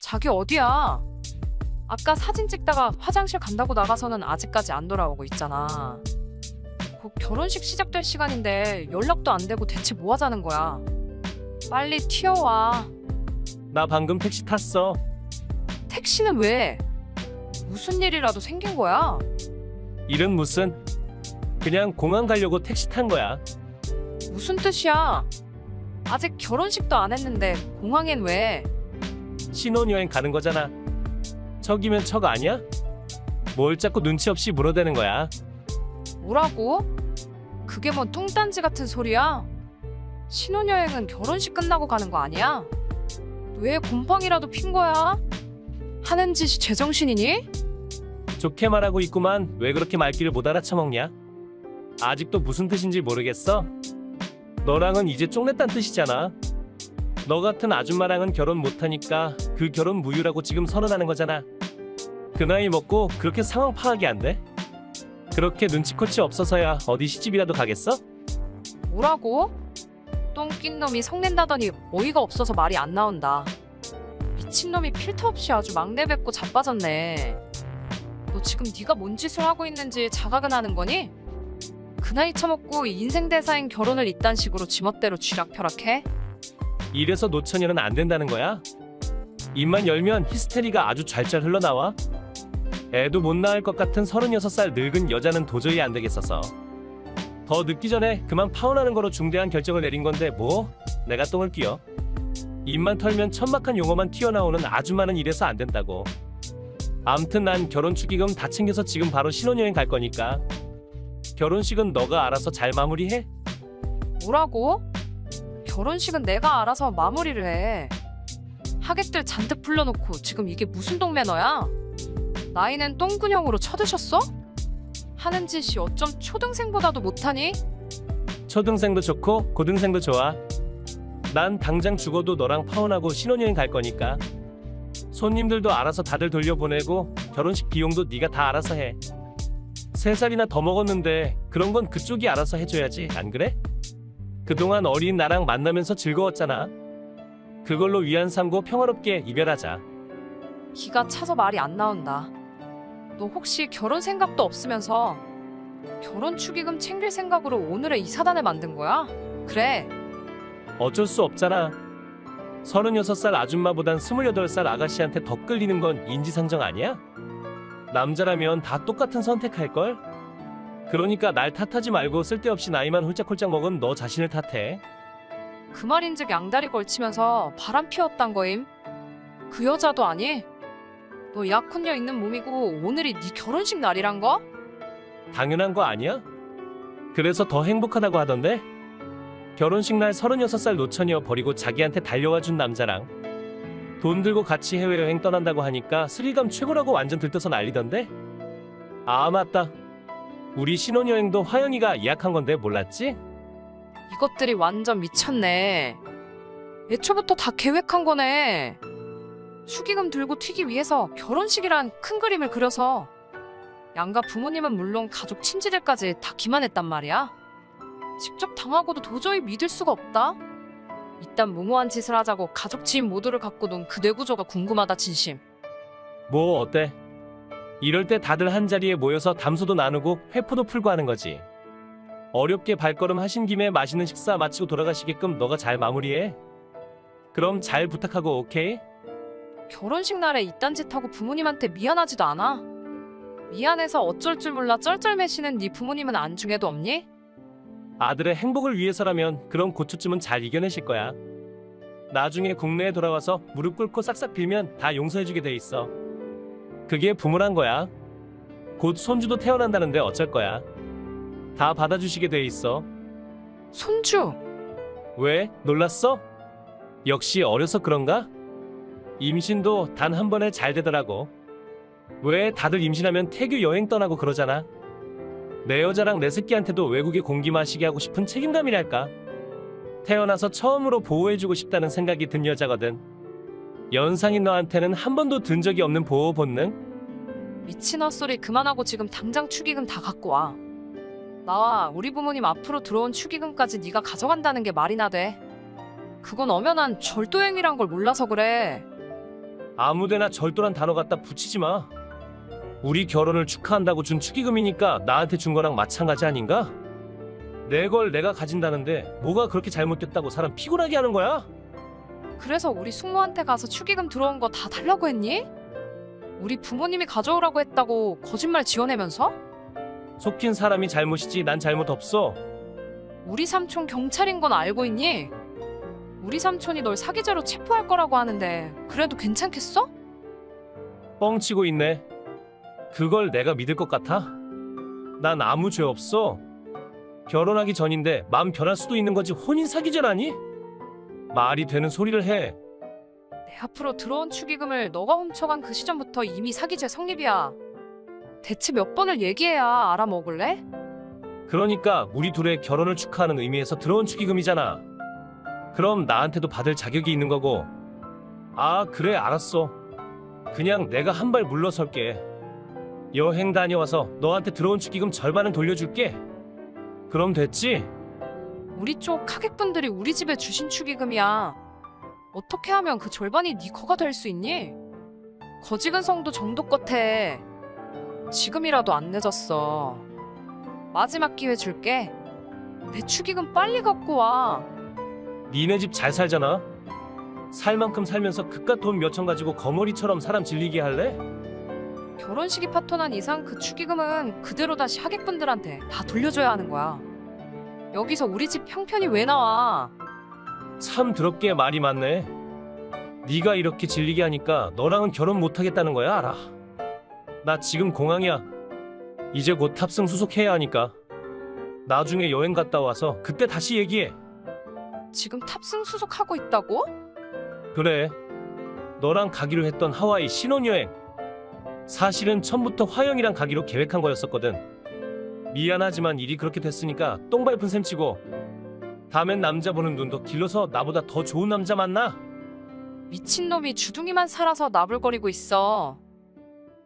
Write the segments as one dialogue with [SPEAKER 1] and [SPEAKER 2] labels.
[SPEAKER 1] 자기 어디야? 아까 사진 찍다가 화장실 간다고 나가서는 아직까지 안 돌아오고 있잖아. 곧 결혼식 시작될 시간인데 연락도 안 되고 대체 뭐 하자는 거야? 빨리 튀어와.
[SPEAKER 2] 나 방금 택시 탔어.
[SPEAKER 1] 택시는 왜? 무슨 일이라도 생긴 거야?
[SPEAKER 2] 일은 무슨? 그냥 공항 가려고 택시 탄 거야.
[SPEAKER 1] 무슨 뜻이야? 아직 결혼식도 안 했는데 공항엔 왜?
[SPEAKER 2] 신혼여행 가는 거잖아. 척이면 척 아니야? 뭘 자꾸 눈치 없이 물어대는 거야.
[SPEAKER 1] 뭐라고? 그게 뭔 뚱딴지 같은 소리야? 신혼여행은 결혼식 끝나고 가는 거 아니야? 왜 곰팡이라도 핀 거야? 하는 짓이 제정신이니?
[SPEAKER 2] 좋게 말하고 있구만. 왜 그렇게 말귀를 못 알아쳐먹냐? 아직도 무슨 뜻인지 모르겠어? 너랑은 이제 쪽냈단 뜻이잖아. 너 같은 아줌마랑은 결혼 못하니까 그 결혼 무효라고 지금 선언하는 거잖아. 그 나이 먹고 그렇게 상황 파악이 안 돼? 그렇게 눈치코치 없어서야 어디 시집이라도 가겠어?
[SPEAKER 1] 뭐라고? 똥 낀 놈이 성낸다더니 어이가 없어서 말이 안 나온다. 미친놈이 필터 없이 아주 막내 뱉고 자빠졌네. 너 지금 네가 뭔 짓을 하고 있는지 자각은 하는 거니? 그 나이 처먹고 인생 대사인 결혼을 이딴 식으로 지멋대로 쥐락펴락해?
[SPEAKER 2] 이래서 노처녀는 안 된다는 거야? 입만 열면 히스테리가 아주 좔좔 흘러나와? 애도 못 낳을 것 같은 36살 늙은 여자는 도저히 안 되겠어서 더 늦기 전에 그만 파혼하는 거로 중대한 결정을 내린 건데 뭐? 내가 똥을 끼워? 입만 털면 천막한 용어만 튀어나오는 아줌마는 이래서 안 된다고. 암튼 난 결혼 축의금 다 챙겨서 지금 바로 신혼여행 갈 거니까 결혼식은 너가 알아서 잘 마무리해.
[SPEAKER 1] 뭐라고? 결혼식은 내가 알아서 마무리를 해. 하객들 잔뜩 불러놓고 지금 이게 무슨 동매너야? 나이는 똥근형으로 쳐드셨어? 하는 짓이 어쩜 초등생보다도 못하니?
[SPEAKER 2] 초등생도 좋고 고등생도 좋아. 난 당장 죽어도 너랑 파혼하고 신혼여행 갈 거니까. 손님들도 알아서 다들 돌려보내고 결혼식 비용도 네가 다 알아서 해. 3살이나 더 먹었는데 그런 건 그쪽이 알아서 해줘야지, 안 그래? 그동안 어린 나랑 만나면서 즐거웠잖아. 그걸로 위안 삼고 평화롭게 이별하자.
[SPEAKER 1] 기가 차서 말이 안 나온다. 너 혹시 결혼 생각도 없으면서 결혼 축의금 챙길 생각으로 오늘의 이 사단을 만든 거야? 그래.
[SPEAKER 2] 어쩔 수 없잖아. 36살 아줌마보단 28살 아가씨한테 더 끌리는 건 인지상정 아니야? 남자라면 다 똑같은 선택할걸? 그러니까 날 탓하지 말고 쓸데없이 나이만 홀짝홀짝 먹은 너 자신을 탓해.
[SPEAKER 1] 그 말인즉 양다리 걸치면서 바람 피웠단 거임. 그 여자도 아니? 너 약혼녀 있는 몸이고 오늘이 네 결혼식 날이란 거?
[SPEAKER 2] 당연한 거 아니야? 그래서 더 행복하다고 하던데? 결혼식 날 36살 노처녀 버리고 자기한테 달려와 준 남자랑 돈 들고 같이 해외여행 떠난다고 하니까 스릴감 최고라고 완전 들떠서 난리던데? 아 맞다. 우리 신혼여행도 화영이가 예약한 건데 몰랐지?
[SPEAKER 1] 이것들이 완전 미쳤네. 애초부터 다 계획한 거네. 축의금 들고 튀기 위해서 결혼식이란 큰 그림을 그려서 양가 부모님은 물론 가족 친지들까지 다 기만했단 말이야. 직접 당하고도 도저히 믿을 수가 없다. 이딴 무모한 짓을 하자고 가족 지인 모두를 갖고 논 그 뇌구조가 궁금하다 진심.
[SPEAKER 2] 뭐 어때? 이럴 때 다들 한자리에 모여서 담소도 나누고 회포도 풀고 하는 거지. 어렵게 발걸음 하신 김에 맛있는 식사 마치고 돌아가시게끔 너가 잘 마무리해. 그럼 잘 부탁하고 오케이?
[SPEAKER 1] 결혼식 날에 이딴 짓 하고 부모님한테 미안하지도 않아. 미안해서 어쩔 줄 몰라 쩔쩔매시는 네 부모님은 안중에도 없니?
[SPEAKER 2] 아들의 행복을 위해서라면 그런 고초쯤은 잘 이겨내실 거야. 나중에 국내에 돌아와서 무릎 꿇고 싹싹 빌면 다 용서해주게 돼 있어. 그게 부모란 거야. 곧 손주도 태어난다는데 어쩔 거야. 다 받아주시게 돼 있어.
[SPEAKER 1] 손주!
[SPEAKER 2] 왜? 놀랐어? 역시 어려서 그런가? 임신도 단 한 번에 잘 되더라고. 왜 다들 임신하면 태교 여행 떠나고 그러잖아. 내 여자랑 내 새끼한테도 외국에 공기 마시게 하고 싶은 책임감이랄까. 태어나서 처음으로 보호해주고 싶다는 생각이 든 여자거든. 연상인 너한테는 한 번도 든 적이 없는 보호 본능?
[SPEAKER 1] 미친 헛소리 그만하고 지금 당장 축의금 다 갖고 와. 나와 우리 부모님 앞으로 들어온 축의금까지 네가 가져간다는 게 말이나 돼. 그건 엄연한 절도행위란 걸 몰라서 그래.
[SPEAKER 2] 아무데나 절도란 단어 갖다 붙이지 마. 우리 결혼을 축하한다고 준 축의금이니까 나한테 준 거랑 마찬가지 아닌가? 내 걸 내가 가진다는데 뭐가 그렇게 잘못됐다고 사람 피곤하게 하는 거야?
[SPEAKER 1] 그래서 우리 숙모한테 가서 축의금 들어온 거 다 달라고 했니? 우리 부모님이 가져오라고 했다고 거짓말 지어내면서?
[SPEAKER 2] 속힌 사람이 잘못이지 난 잘못 없어.
[SPEAKER 1] 우리 삼촌 경찰인 건 알고 있니? 우리 삼촌이 널 사기죄로 체포할 거라고 하는데 그래도 괜찮겠어?
[SPEAKER 2] 뻥치고 있네. 그걸 내가 믿을 것 같아? 난 아무 죄 없어. 결혼하기 전인데 마음 변할 수도 있는 거지 혼인 사기죄라니? 말이 되는 소리를 해.
[SPEAKER 1] 내 앞으로 들어온 축의금을 너가 훔쳐간 그 시점부터 이미 사기죄 성립이야. 대체 몇 번을 얘기해야 알아먹을래?
[SPEAKER 2] 그러니까 우리 둘의 결혼을 축하하는 의미에서 들어온 축의금이잖아. 그럼 나한테도 받을 자격이 있는 거고. 아, 그래, 알았어. 그냥 내가 한 발 물러설게. 여행 다녀와서 너한테 들어온 축의금 절반은 돌려줄게. 그럼 됐지?
[SPEAKER 1] 우리 쪽 하객분들이 우리 집에 주신 축의금이야. 어떻게 하면 그 절반이 네 거가 될 수 있니? 거지근성도 정도 끝에 지금이라도 안 늦었어. 마지막 기회 줄게. 내 축의금 빨리 갖고 와.
[SPEAKER 2] 니네 집 잘 살잖아. 살 만큼 살면서 그깟 돈 몇천 가지고 거머리처럼 사람 질리게 할래?
[SPEAKER 1] 결혼식이 파토난 이상 그 축의금은 그대로 다시 하객분들한테 다 돌려줘야 하는 거야. 여기서 우리 집 형편이 왜 나와?
[SPEAKER 2] 참 더럽게 말이 많네. 네가 이렇게 질리게 하니까 너랑은 결혼 못하겠다는 거야, 알아. 나 지금 공항이야. 이제 곧 탑승 수속해야 하니까. 나중에 여행 갔다 와서 그때 다시 얘기해.
[SPEAKER 1] 지금 탑승 수속하고 있다고?
[SPEAKER 2] 그래. 너랑 가기로 했던 하와이 신혼여행. 사실은 처음부터 화영이랑 가기로 계획한 거였었거든. 미안하지만 일이 그렇게 됐으니까 똥 밟은 셈 치고. 다음엔 남자 보는 눈도 길러서 나보다 더 좋은 남자 만나.
[SPEAKER 1] 미친놈이 주둥이만 살아서 나불거리고 있어.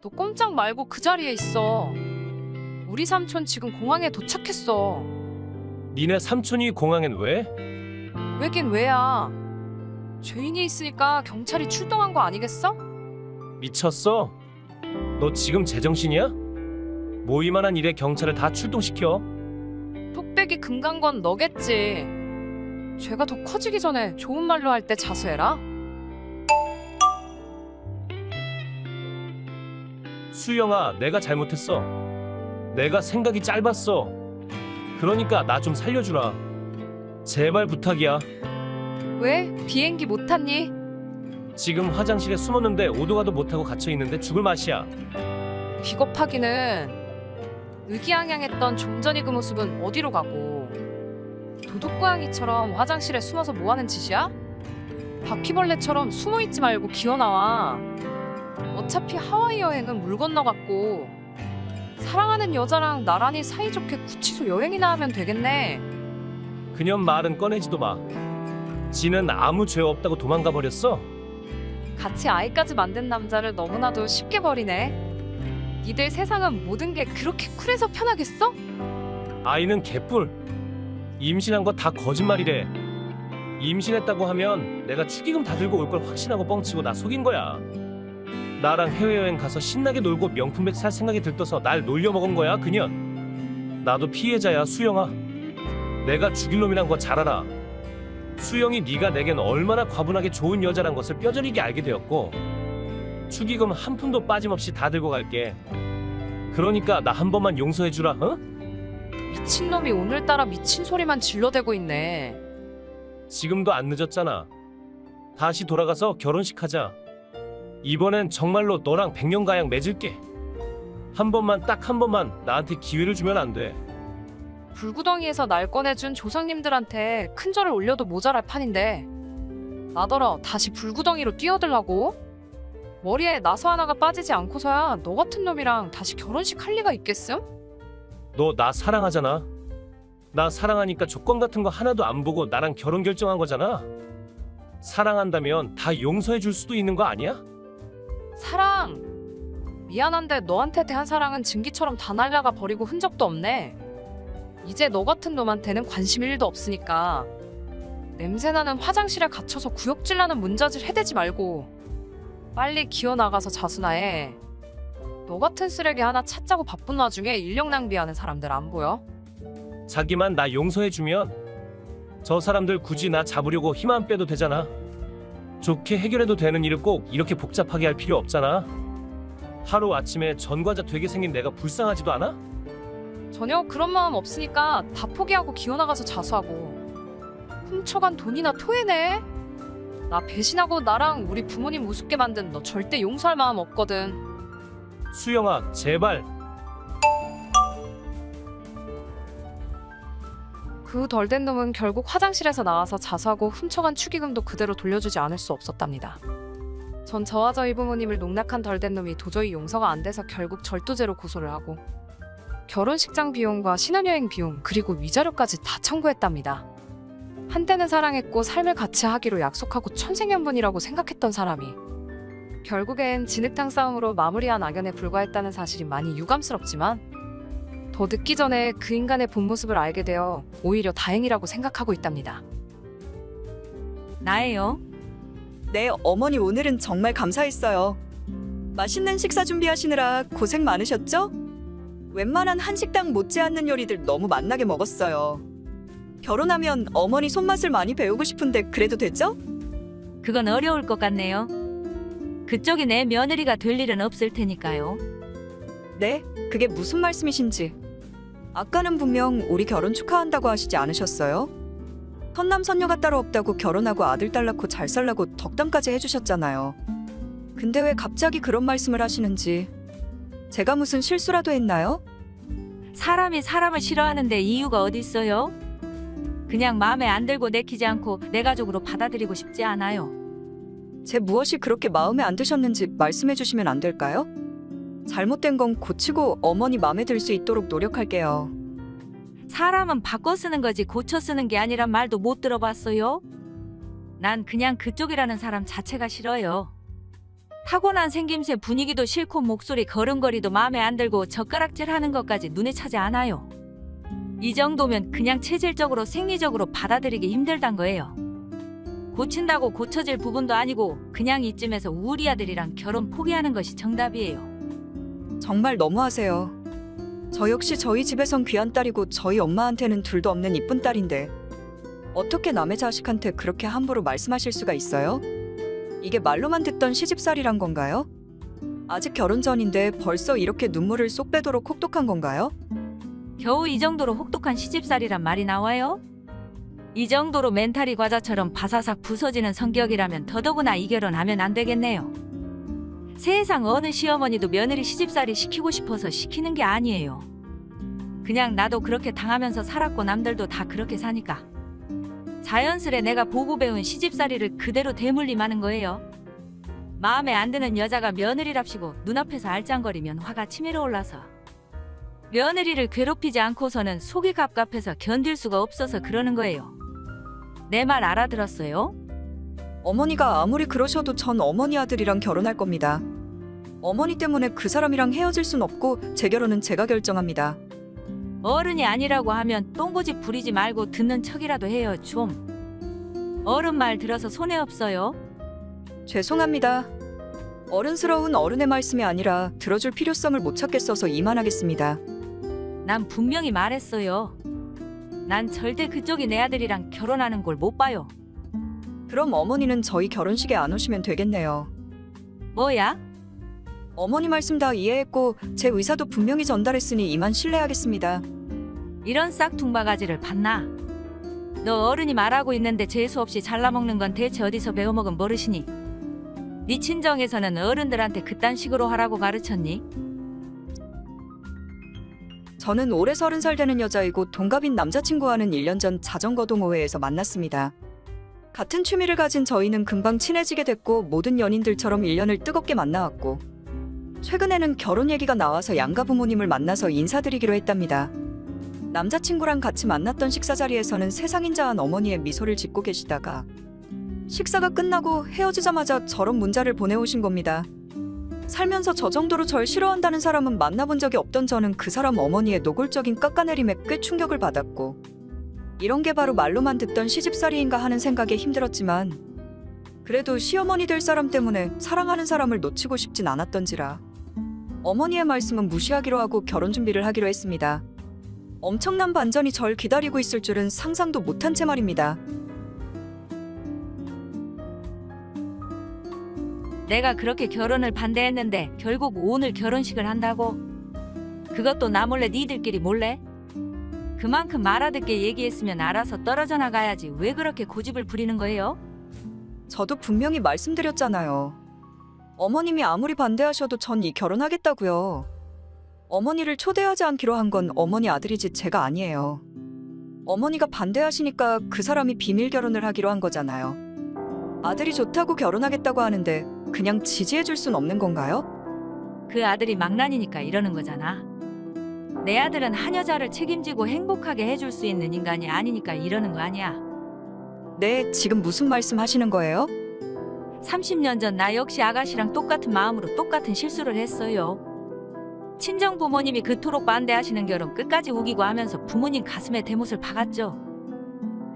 [SPEAKER 1] 너 꼼짝 말고 그 자리에 있어. 우리 삼촌 지금 공항에 도착했어.
[SPEAKER 2] 니네 삼촌이 공항엔 왜?
[SPEAKER 1] 왜긴 왜야. 죄인이 있으니까 경찰이 출동한 거 아니겠어?
[SPEAKER 2] 미쳤어? 너 지금 제정신이야? 뭐 이만한 일에 경찰을 다 출동시켜?
[SPEAKER 1] 톡배기 금 간 건 너겠지. 죄가 더 커지기 전에 좋은 말로 할 때 자수해라.
[SPEAKER 2] 수영아, 내가 잘못했어. 내가 생각이 짧았어. 그러니까 나 좀 살려주라. 제발 부탁이야.
[SPEAKER 1] 왜? 비행기 못 탔니?
[SPEAKER 2] 지금 화장실에 숨었는데 오도 가도 못하고 갇혀있는데 죽을 맛이야.
[SPEAKER 1] 비겁하기는. 의기양양했던 종전이 그 모습은 어디로 가고. 도둑고양이처럼 화장실에 숨어서 뭐하는 짓이야? 바퀴벌레처럼 숨어있지 말고 기어나와. 어차피 하와이 여행은 물 건너갔고 사랑하는 여자랑 나란히 사이좋게 구치소 여행이나 하면 되겠네.
[SPEAKER 2] 그년 말은 꺼내지도 마. 지는 아무 죄 없다고 도망가 버렸어.
[SPEAKER 1] 같이 아이까지 만든 남자를 너무나도 쉽게 버리네. 니들 세상은 모든 게 그렇게 쿨해서 편하겠어?
[SPEAKER 2] 아이는 개뿔. 임신한 거 다 거짓말이래. 임신했다고 하면 내가 축의금 다 들고 올 걸 확신하고 뻥치고 나 속인 거야. 나랑 해외여행 가서 신나게 놀고 명품백 살 생각이 들떠서 날 놀려먹은 거야 그년. 나도 피해자야 수영아. 내가 죽일 놈이란 거 잘 알아. 수영이 네가 내겐 얼마나 과분하게 좋은 여자란 것을 뼈저리게 알게 되었고 축의금 한 푼도 빠짐없이 다 들고 갈게. 그러니까 나 한 번만 용서해주라. 어?
[SPEAKER 1] 미친놈이 오늘따라 미친 소리만 질러대고 있네.
[SPEAKER 2] 지금도 안 늦었잖아. 다시 돌아가서 결혼식 하자. 이번엔 정말로 너랑 백년가약 맺을게. 한 번만 딱 한 번만 나한테 기회를 주면 안 돼.
[SPEAKER 1] 불구덩이에서 날 꺼내준 조상님들한테 큰 절을 올려도 모자랄 판인데 나더러 다시 불구덩이로 뛰어들라고? 머리에 나서 하나가 빠지지 않고서야 너 같은 놈이랑 다시 결혼식 할 리가 있겠음?
[SPEAKER 2] 너 나 사랑하잖아. 나 사랑하니까 조건 같은 거 하나도 안 보고 나랑 결혼 결정한 거잖아. 사랑한다면 다 용서해 줄 수도 있는 거 아니야?
[SPEAKER 1] 사랑! 미안한데 너한테 대한 사랑은 증기처럼 다 날라가 버리고 흔적도 없네. 이제 너 같은 놈한테는 관심 1도 없으니까 냄새나는 화장실에 갇혀서 구역질 나는 문자질 해대지 말고 빨리 기어나가서 자수나 해. 너 같은 쓰레기 하나 찾자고 바쁜 와중에 인력 낭비하는 사람들 안 보여?
[SPEAKER 2] 자기만 나 용서해주면 저 사람들 굳이 나 잡으려고 힘 안 빼도 되잖아. 좋게 해결해도 되는 일을 꼭 이렇게 복잡하게 할 필요 없잖아. 하루아침에 전과자 되게 생긴 내가 불쌍하지도 않아?
[SPEAKER 1] 전혀 그런 마음 없으니까 다 포기하고 기어나가서 자수하고. 훔쳐간 돈이나 토해내. 나 배신하고 나랑 우리 부모님 우습게 만든 너 절대 용서할 마음 없거든.
[SPEAKER 2] 수영아, 제발.
[SPEAKER 1] 그 덜 된 놈은 결국 화장실에서 나와서 자수하고 훔쳐간 축의금도 그대로 돌려주지 않을 수 없었답니다. 전 저와 저희 부모님을 농락한 덜 된 놈이 도저히 용서가 안 돼서 결국 절도죄로 고소를 하고 결혼식장 비용과 신혼여행 비용 그리고 위자료까지 다 청구했답니다. 한때는 사랑했고 삶을 같이 하기로 약속하고 천생연분이라고 생각했던 사람이 결국엔 진흙탕 싸움으로 마무리한 악연에 불과했다는 사실이 많이 유감스럽지만 더 늦기 전에 그 인간의 본 모습을 알게 되어 오히려 다행이라고 생각하고 있답니다.
[SPEAKER 3] 나예요.
[SPEAKER 4] 네, 어머니 오늘은 정말 감사했어요. 맛있는 식사 준비하시느라 고생 많으셨죠? 웬만한 한식당 못지않는 요리들 너무 맛나게 먹었어요. 결혼하면 어머니 손맛을 많이 배우고 싶은데 그래도 되죠?
[SPEAKER 3] 그건 어려울 것 같네요. 그쪽이 내 며느리가 될 일은 없을 테니까요.
[SPEAKER 4] 네, 그게 무슨 말씀이신지. 아까는 분명 우리 결혼 축하한다고 하시지 않으셨어요? 선남 선녀가 따로 없다고 결혼하고 아들 딸 낳고 잘 살라고 덕담까지 해주셨잖아요. 근데 왜 갑자기 그런 말씀을 하시는지. 제가 무슨 실수라도 했나요?
[SPEAKER 3] 사람이 사람을 싫어하는데 이유가 어디 있어요? 그냥 마음에 안 들고 내키지 않고 내 가족으로 받아들이고 싶지 않아요.
[SPEAKER 4] 제 무엇이 그렇게 마음에 안 드셨는지 말씀해 주시면 안 될까요? 잘못된 건 고치고 어머니 마음에 들 수 있도록 노력할게요.
[SPEAKER 3] 사람은 바꿔 쓰는 거지 고쳐 쓰는 게 아니란 말도 못 들어봤어요? 난 그냥 그쪽이라는 사람 자체가 싫어요. 타고난 생김새 분위기도 싫고 목소리 걸음걸이도 마음에 안 들고 젓가락질 하는 것까지 눈에 차지 않아요. 이 정도면 그냥 체질적으로 생리적으로 받아들이기 힘들단 거예요. 고친다고 고쳐질 부분도 아니고 그냥 이쯤에서 우리 아들이랑 결혼 포기하는 것이 정답이에요.
[SPEAKER 4] 정말 너무하세요. 저 역시 저희 집에선 귀한 딸이고 저희 엄마한테는 둘도 없는 이쁜 딸인데 어떻게 남의 자식한테 그렇게 함부로 말씀하실 수가 있어요? 이게 말로만 듣던 시집살이란 건가요? 아직 결혼 전인데 벌써 이렇게 눈물을 쏙 빼도록 혹독한 건가요?
[SPEAKER 3] 겨우 이 정도로 혹독한 시집살이란 말이 나와요? 이 정도로 멘탈이 과자처럼 바사삭 부서지는 성격이라면 더더구나 이 결혼하면 안 되겠네요. 세상 어느 시어머니도 며느리 시집살이 시키고 싶어서 시키는 게 아니에요. 그냥 나도 그렇게 당하면서 살았고 남들도 다 그렇게 사니까. 자연스레 내가 보고 배운 시집살이를 그대로 대물림하는 거예요. 마음에 안 드는 여자가 며느리랍시고 눈앞에서 알짱거리면 화가 치밀어 올라서 며느리를 괴롭히지 않고서는 속이 갑갑해서 견딜 수가 없어서 그러는 거예요. 내 말 알아들었어요?
[SPEAKER 4] 어머니가 아무리 그러셔도 전 어머니 아들이랑 결혼할 겁니다. 어머니 때문에 그 사람이랑 헤어질 순 없고 제 결혼은 제가 결정합니다.
[SPEAKER 3] 어른이 아니라고 하면 똥고집 부리지 말고 듣는 척이라도 해요 좀. 어른 말 들어서 손해 없어요.
[SPEAKER 4] 죄송합니다. 어른스러운 어른의 말씀이 아니라 들어줄 필요성을 못 찾겠어서 이만하겠습니다.
[SPEAKER 3] 난 분명히 말했어요. 난 절대 그쪽이 내 아들이랑 결혼하는 걸 못 봐요.
[SPEAKER 4] 그럼 어머니는 저희 결혼식에 안 오시면 되겠네요.
[SPEAKER 3] 뭐야?
[SPEAKER 4] 어머니 말씀 다 이해했고 제 의사도 분명히 전달했으니 이만 실례하겠습니다.
[SPEAKER 3] 이런 싹퉁바가지를 봤나? 너 어른이 말하고 있는데 재수 없이 잘라먹는 건 대체 어디서 배워먹은 버릇이니? 네 친정에서는 어른들한테 그딴 식으로 하라고 가르쳤니?
[SPEAKER 4] 저는 올해 30살 되는 여자이고 동갑인 남자친구와는 1년 전 자전거 동호회에서 만났습니다. 같은 취미를 가진 저희는 금방 친해지게 됐고 모든 연인들처럼 1년을 뜨겁게 만나왔고 최근에는 결혼 얘기가 나와서 양가 부모님을 만나서 인사드리기로 했답니다. 남자친구랑 같이 만났던 식사 자리에서는 세상인자한 어머니의 미소를 짓고 계시다가 식사가 끝나고 헤어지자마자 저런 문자를 보내오신 겁니다. 살면서 저 정도로 절 싫어한다는 사람은 만나본 적이 없던 저는 그 사람 어머니의 노골적인 깎아내림에 꽤 충격을 받았고 이런 게 바로 말로만 듣던 시집살이인가 하는 생각에 힘들었지만 그래도 시어머니 될 사람 때문에 사랑하는 사람을 놓치고 싶진 않았던지라 어머니의 말씀은 무시하기로 하고 결혼 준비를 하기로 했습니다. 엄청난 반전이 절 기다리고 있을 줄은 상상도 못한 채 말입니다.
[SPEAKER 3] 내가 그렇게 결혼을 반대했는데 결국 오늘 결혼식을 한다고? 그것도 나 몰래 니들끼리 몰래? 그만큼 알아듣게 얘기했으면 알아서 떨어져 나가야지 왜 그렇게 고집을 부리는 거예요?
[SPEAKER 4] 저도 분명히 말씀드렸잖아요. 어머님이 아무리 반대하셔도 전 이 결혼하겠다고요. 어머니를 초대하지 않기로 한 건 어머니 아들이지 제가 아니에요. 어머니가 반대하시니까 그 사람이 비밀 결혼을 하기로 한 거잖아요. 아들이 좋다고 결혼하겠다고 하는데 그냥 지지해줄 순 없는 건가요?
[SPEAKER 3] 그 아들이 망난이니까 이러는 거잖아. 내 아들은 한 여자를 책임지고 행복하게 해줄 수 있는 인간이 아니니까 이러는 거 아니야.
[SPEAKER 4] 네, 지금 무슨 말씀 하시는 거예요?
[SPEAKER 3] 30년 전 나 역시 아가씨랑 똑같은 마음으로 똑같은 실수를 했어요. 친정 부모님이 그토록 반대하시는 결혼 끝까지 우기고 하면서 부모님 가슴에 대못을 박았죠.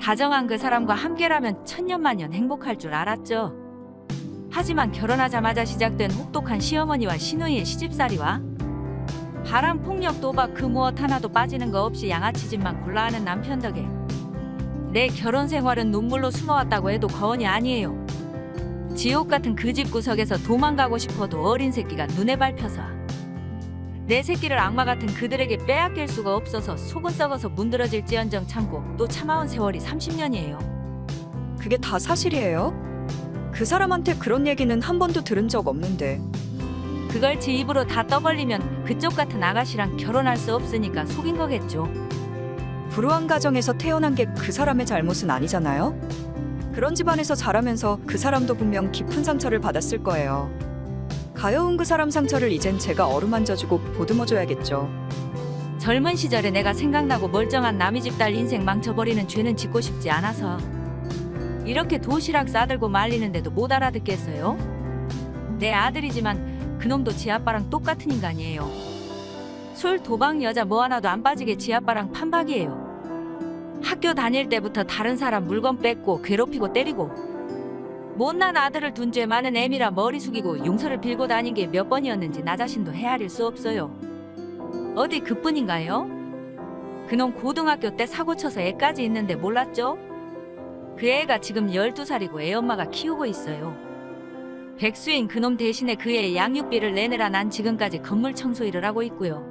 [SPEAKER 3] 다정한 그 사람과 함께라면 천년만년 행복할 줄 알았죠. 하지만 결혼하자마자 시작된 혹독한 시어머니와 시누이의 시집살이와 바람, 폭력, 도박 그 무엇 하나도 빠지는 거 없이 양아치짓만 골라하는 남편 덕에 내 결혼 생활은 눈물로 숨어왔다고 해도 과언이 아니에요. 지옥 같은 그 집 구석에서 도망가고 싶어도 어린 새끼가 눈에 밟혀서 내 새끼를 악마 같은 그들에게 빼앗길 수가 없어서 속은 썩어서 문드러질지언정 참고 또 참아온 세월이 30년이에요.
[SPEAKER 4] 그게 다 사실이에요? 그 사람한테 그런 얘기는 한 번도 들은 적 없는데.
[SPEAKER 3] 그걸 제 입으로 다 떠벌리면 그쪽 같은 아가씨랑 결혼할 수 없으니까 속인 거겠죠.
[SPEAKER 4] 불우한 가정에서 태어난 게 그 사람의 잘못은 아니잖아요? 그런 집안에서 자라면서 그 사람도 분명 깊은 상처를 받았을 거예요. 가여운 그 사람 상처를 이젠 제가 어루만져주고 보듬어줘야겠죠.
[SPEAKER 3] 젊은 시절에 내가 생각나고 멀쩡한 남의 집 딸 인생 망쳐버리는 죄는 짓고 싶지 않아서 이렇게 도시락 싸들고 말리는데도 못 알아듣겠어요? 내 아들이지만 그놈도 지 아빠랑 똑같은 인간이에요. 술, 도박, 여자 뭐 하나도 안 빠지게 지 아빠랑 판박이에요. 학교 다닐 때부터 다른 사람 물건 뺏고 괴롭히고 때리고 못난 아들을 둔 죄 많은 애미라 머리 숙이고 용서를 빌고 다닌 게 몇 번이었는지 나 자신도 헤아릴 수 없어요. 어디 그뿐인가요? 그놈 고등학교 때 사고 쳐서 애까지 있는데 몰랐죠? 그 애가 지금 12살이고 애 엄마가 키우고 있어요. 백수인 그놈 대신에 그 애 양육비를 내느라 난 지금까지 건물 청소 일을 하고 있고요.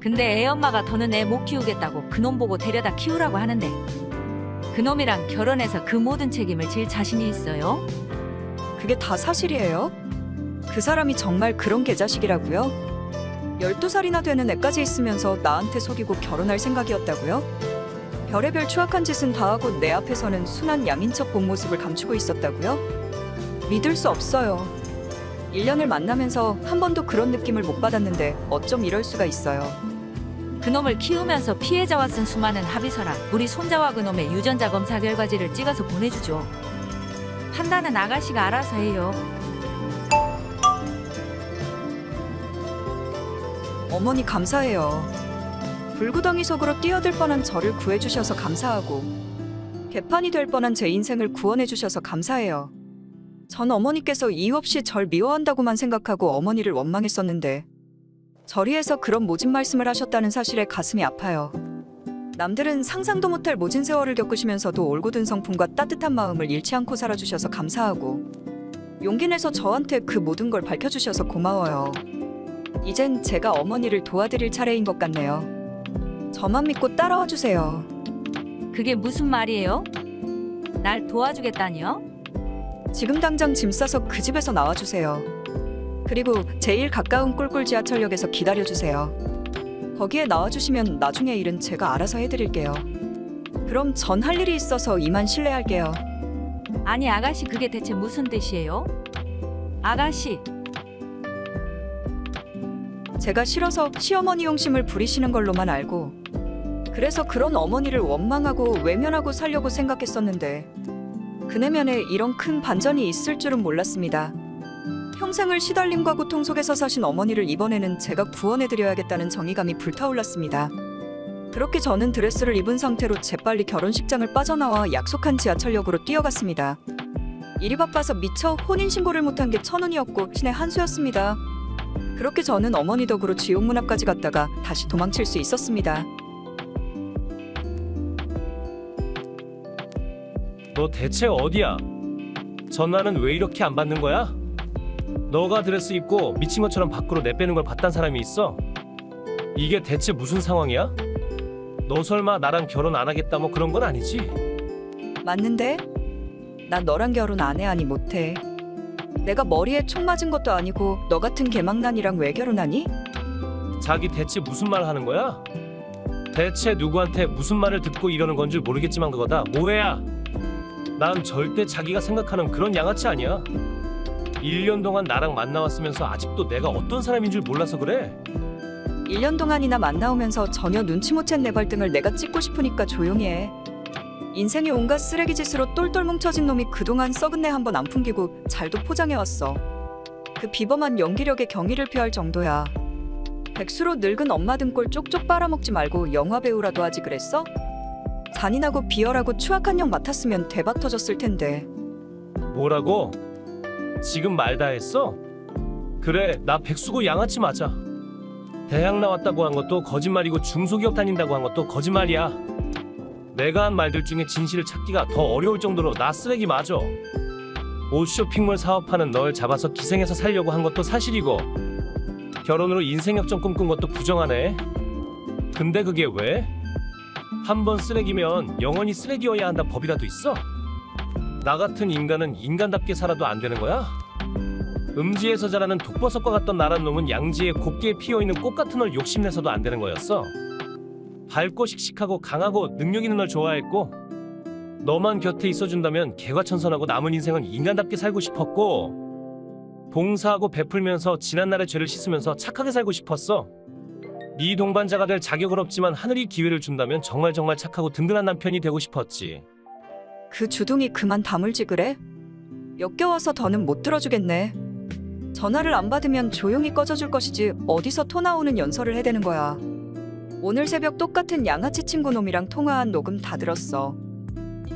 [SPEAKER 3] 근데 애 엄마가 더는 애 못 키우겠다고 그놈 보고 데려다 키우라고 하는데 그놈이랑 결혼해서 그 모든 책임을 질 자신이 있어요?
[SPEAKER 4] 그게 다 사실이에요? 그 사람이 정말 그런 개자식이라고요? 12살이나 되는 애까지 있으면서 나한테 속이고 결혼할 생각이었다고요? 별의별 추악한 짓은 다 하고 내 앞에서는 순한 양인 척 본 모습을 감추고 있었다고요? 믿을 수 없어요. 1년을 만나면서 한 번도 그런 느낌을 못 받았는데 어쩜 이럴 수가 있어요.
[SPEAKER 3] 그놈을 키우면서 피해자와 쓴 수많은 합의서랑 우리 손자와 그놈의 유전자 검사 결과지를 찍어서 보내주죠. 판단은 아가씨가 알아서 해요.
[SPEAKER 4] 어머니 감사해요. 불구덩이 속으로 뛰어들 뻔한 저를 구해주셔서 감사하고 개판이 될 뻔한 제 인생을 구원해주셔서 감사해요. 전 어머니께서 이유 없이 절 미워한다고만 생각하고 어머니를 원망했었는데 저리에서 그런 모진 말씀을 하셨다는 사실에 가슴이 아파요. 남들은 상상도 못할 모진 세월을 겪으시면서도 올곧은 성품과 따뜻한 마음을 잃지 않고 살아주셔서 감사하고 용기 내서 저한테 그 모든 걸 밝혀주셔서 고마워요. 이젠 제가 어머니를 도와드릴 차례인 것 같네요. 저만 믿고 따라와 주세요.
[SPEAKER 3] 그게 무슨 말이에요? 날 도와주겠다니요?
[SPEAKER 4] 지금 당장 짐 싸서 그 집에서 나와주세요. 그리고 제일 가까운 꿀꿀 지하철역에서 기다려주세요. 거기에 나와주시면 나중에 일은 제가 알아서 해드릴게요. 그럼 전 할 일이 있어서 이만 실례할게요.
[SPEAKER 3] 아니 아가씨 그게 대체 무슨 뜻이에요? 아가씨
[SPEAKER 4] 제가 싫어서 시어머니 용심을 부리시는 걸로만 알고 그래서 그런 어머니를 원망하고 외면하고 살려고 생각했었는데 그 내면에 이런 큰 반전이 있을 줄은 몰랐습니다. 평생을 시달림과 고통 속에서 사신 어머니를 이번에는 제가 구원해드려야겠다는 정의감이 불타올랐습니다. 그렇게 저는 드레스를 입은 상태로 재빨리 결혼식장을 빠져나와 약속한 지하철역으로 뛰어갔습니다. 일이 바빠서 미처 혼인신고를 못한 게 천운이었고 신의 한 수였습니다. 그렇게 저는 어머니 덕으로 지옥문 앞까지 갔다가 다시 도망칠 수 있었습니다.
[SPEAKER 2] 너 대체 어디야? 전화는 왜 이렇게 안 받는 거야? 너가 드레스 입고 미친 것처럼 밖으로 내빼는 걸 봤단 사람이 있어? 이게 대체 무슨 상황이야? 너 설마 나랑 결혼 안 하겠다 뭐 그런 건 아니지?
[SPEAKER 4] 맞는데? 난 너랑 결혼 안 해 아니 못해. 내가 머리에 총 맞은 것도 아니고 너 같은 개망난이랑 왜 결혼하니?
[SPEAKER 2] 자기 대체 무슨 말 하는 거야? 대체 누구한테 무슨 말을 듣고 이러는 건 줄 모르겠지만 그거다 뭐해야? 난 절대 자기가 생각하는 그런 양아치 아니야. 1년 동안 나랑 만나왔으면서 아직도 내가 어떤 사람인 줄 몰라서 그래.
[SPEAKER 4] 1년 동안이나 만나오면서 전혀 눈치 못 챈 내 발등을 내가 찍고 싶으니까 조용히 해. 인생의 온갖 쓰레기 짓으로 똘똘 뭉쳐진 놈이 그동안 썩은 내 한 번 안 풍기고 잘도 포장해왔어. 그 비범한 연기력에 경의를 표할 정도야. 백수로 늙은 엄마 등골 쪽쪽 빨아먹지 말고 영화 배우라도 하지 그랬어? 잔인하고 비열하고 추악한 형 맡았으면 대박 터졌을 텐데.
[SPEAKER 2] 뭐라고? 지금 말 다 했어? 그래, 나 백수고 양아치 맞아. 대학 나왔다고 한 것도 거짓말이고 중소기업 다닌다고 한 것도 거짓말이야. 내가 한 말들 중에 진실을 찾기가 더 어려울 정도로 나 쓰레기 맞아. 옷 쇼핑몰 사업하는 널 잡아서 기생해서 살려고 한 것도 사실이고 결혼으로 인생 역전 꿈꾼 것도 부정하네. 근데 그게 왜? 한 번 쓰레기면 영원히 쓰레기여야 한다 법이라도 있어? 나 같은 인간은 인간답게 살아도 안 되는 거야? 음지에서 자라는 독버섯과 같던 나란 놈은 양지에 곱게 피어있는 꽃 같은 널 욕심내서도 안 되는 거였어. 밝고 씩씩하고 강하고 능력 있는 널 좋아했고 너만 곁에 있어준다면 개과천선하고 남은 인생은 인간답게 살고 싶었고 봉사하고 베풀면서 지난날의 죄를 씻으면서 착하게 살고 싶었어. 네 동반자가 될 자격은 없지만 하늘이 기회를 준다면 정말 착하고 든든한 남편이 되고 싶었지.
[SPEAKER 4] 그 주둥이 그만 다물지 그래? 역겨워서 더는 못 들어주겠네. 전화를 안 받으면 조용히 꺼져줄 것이지 어디서 토 나오는 연설을 해대는 거야. 오늘 새벽 똑같은 양아치 친구 놈이랑 통화한 녹음 다 들었어.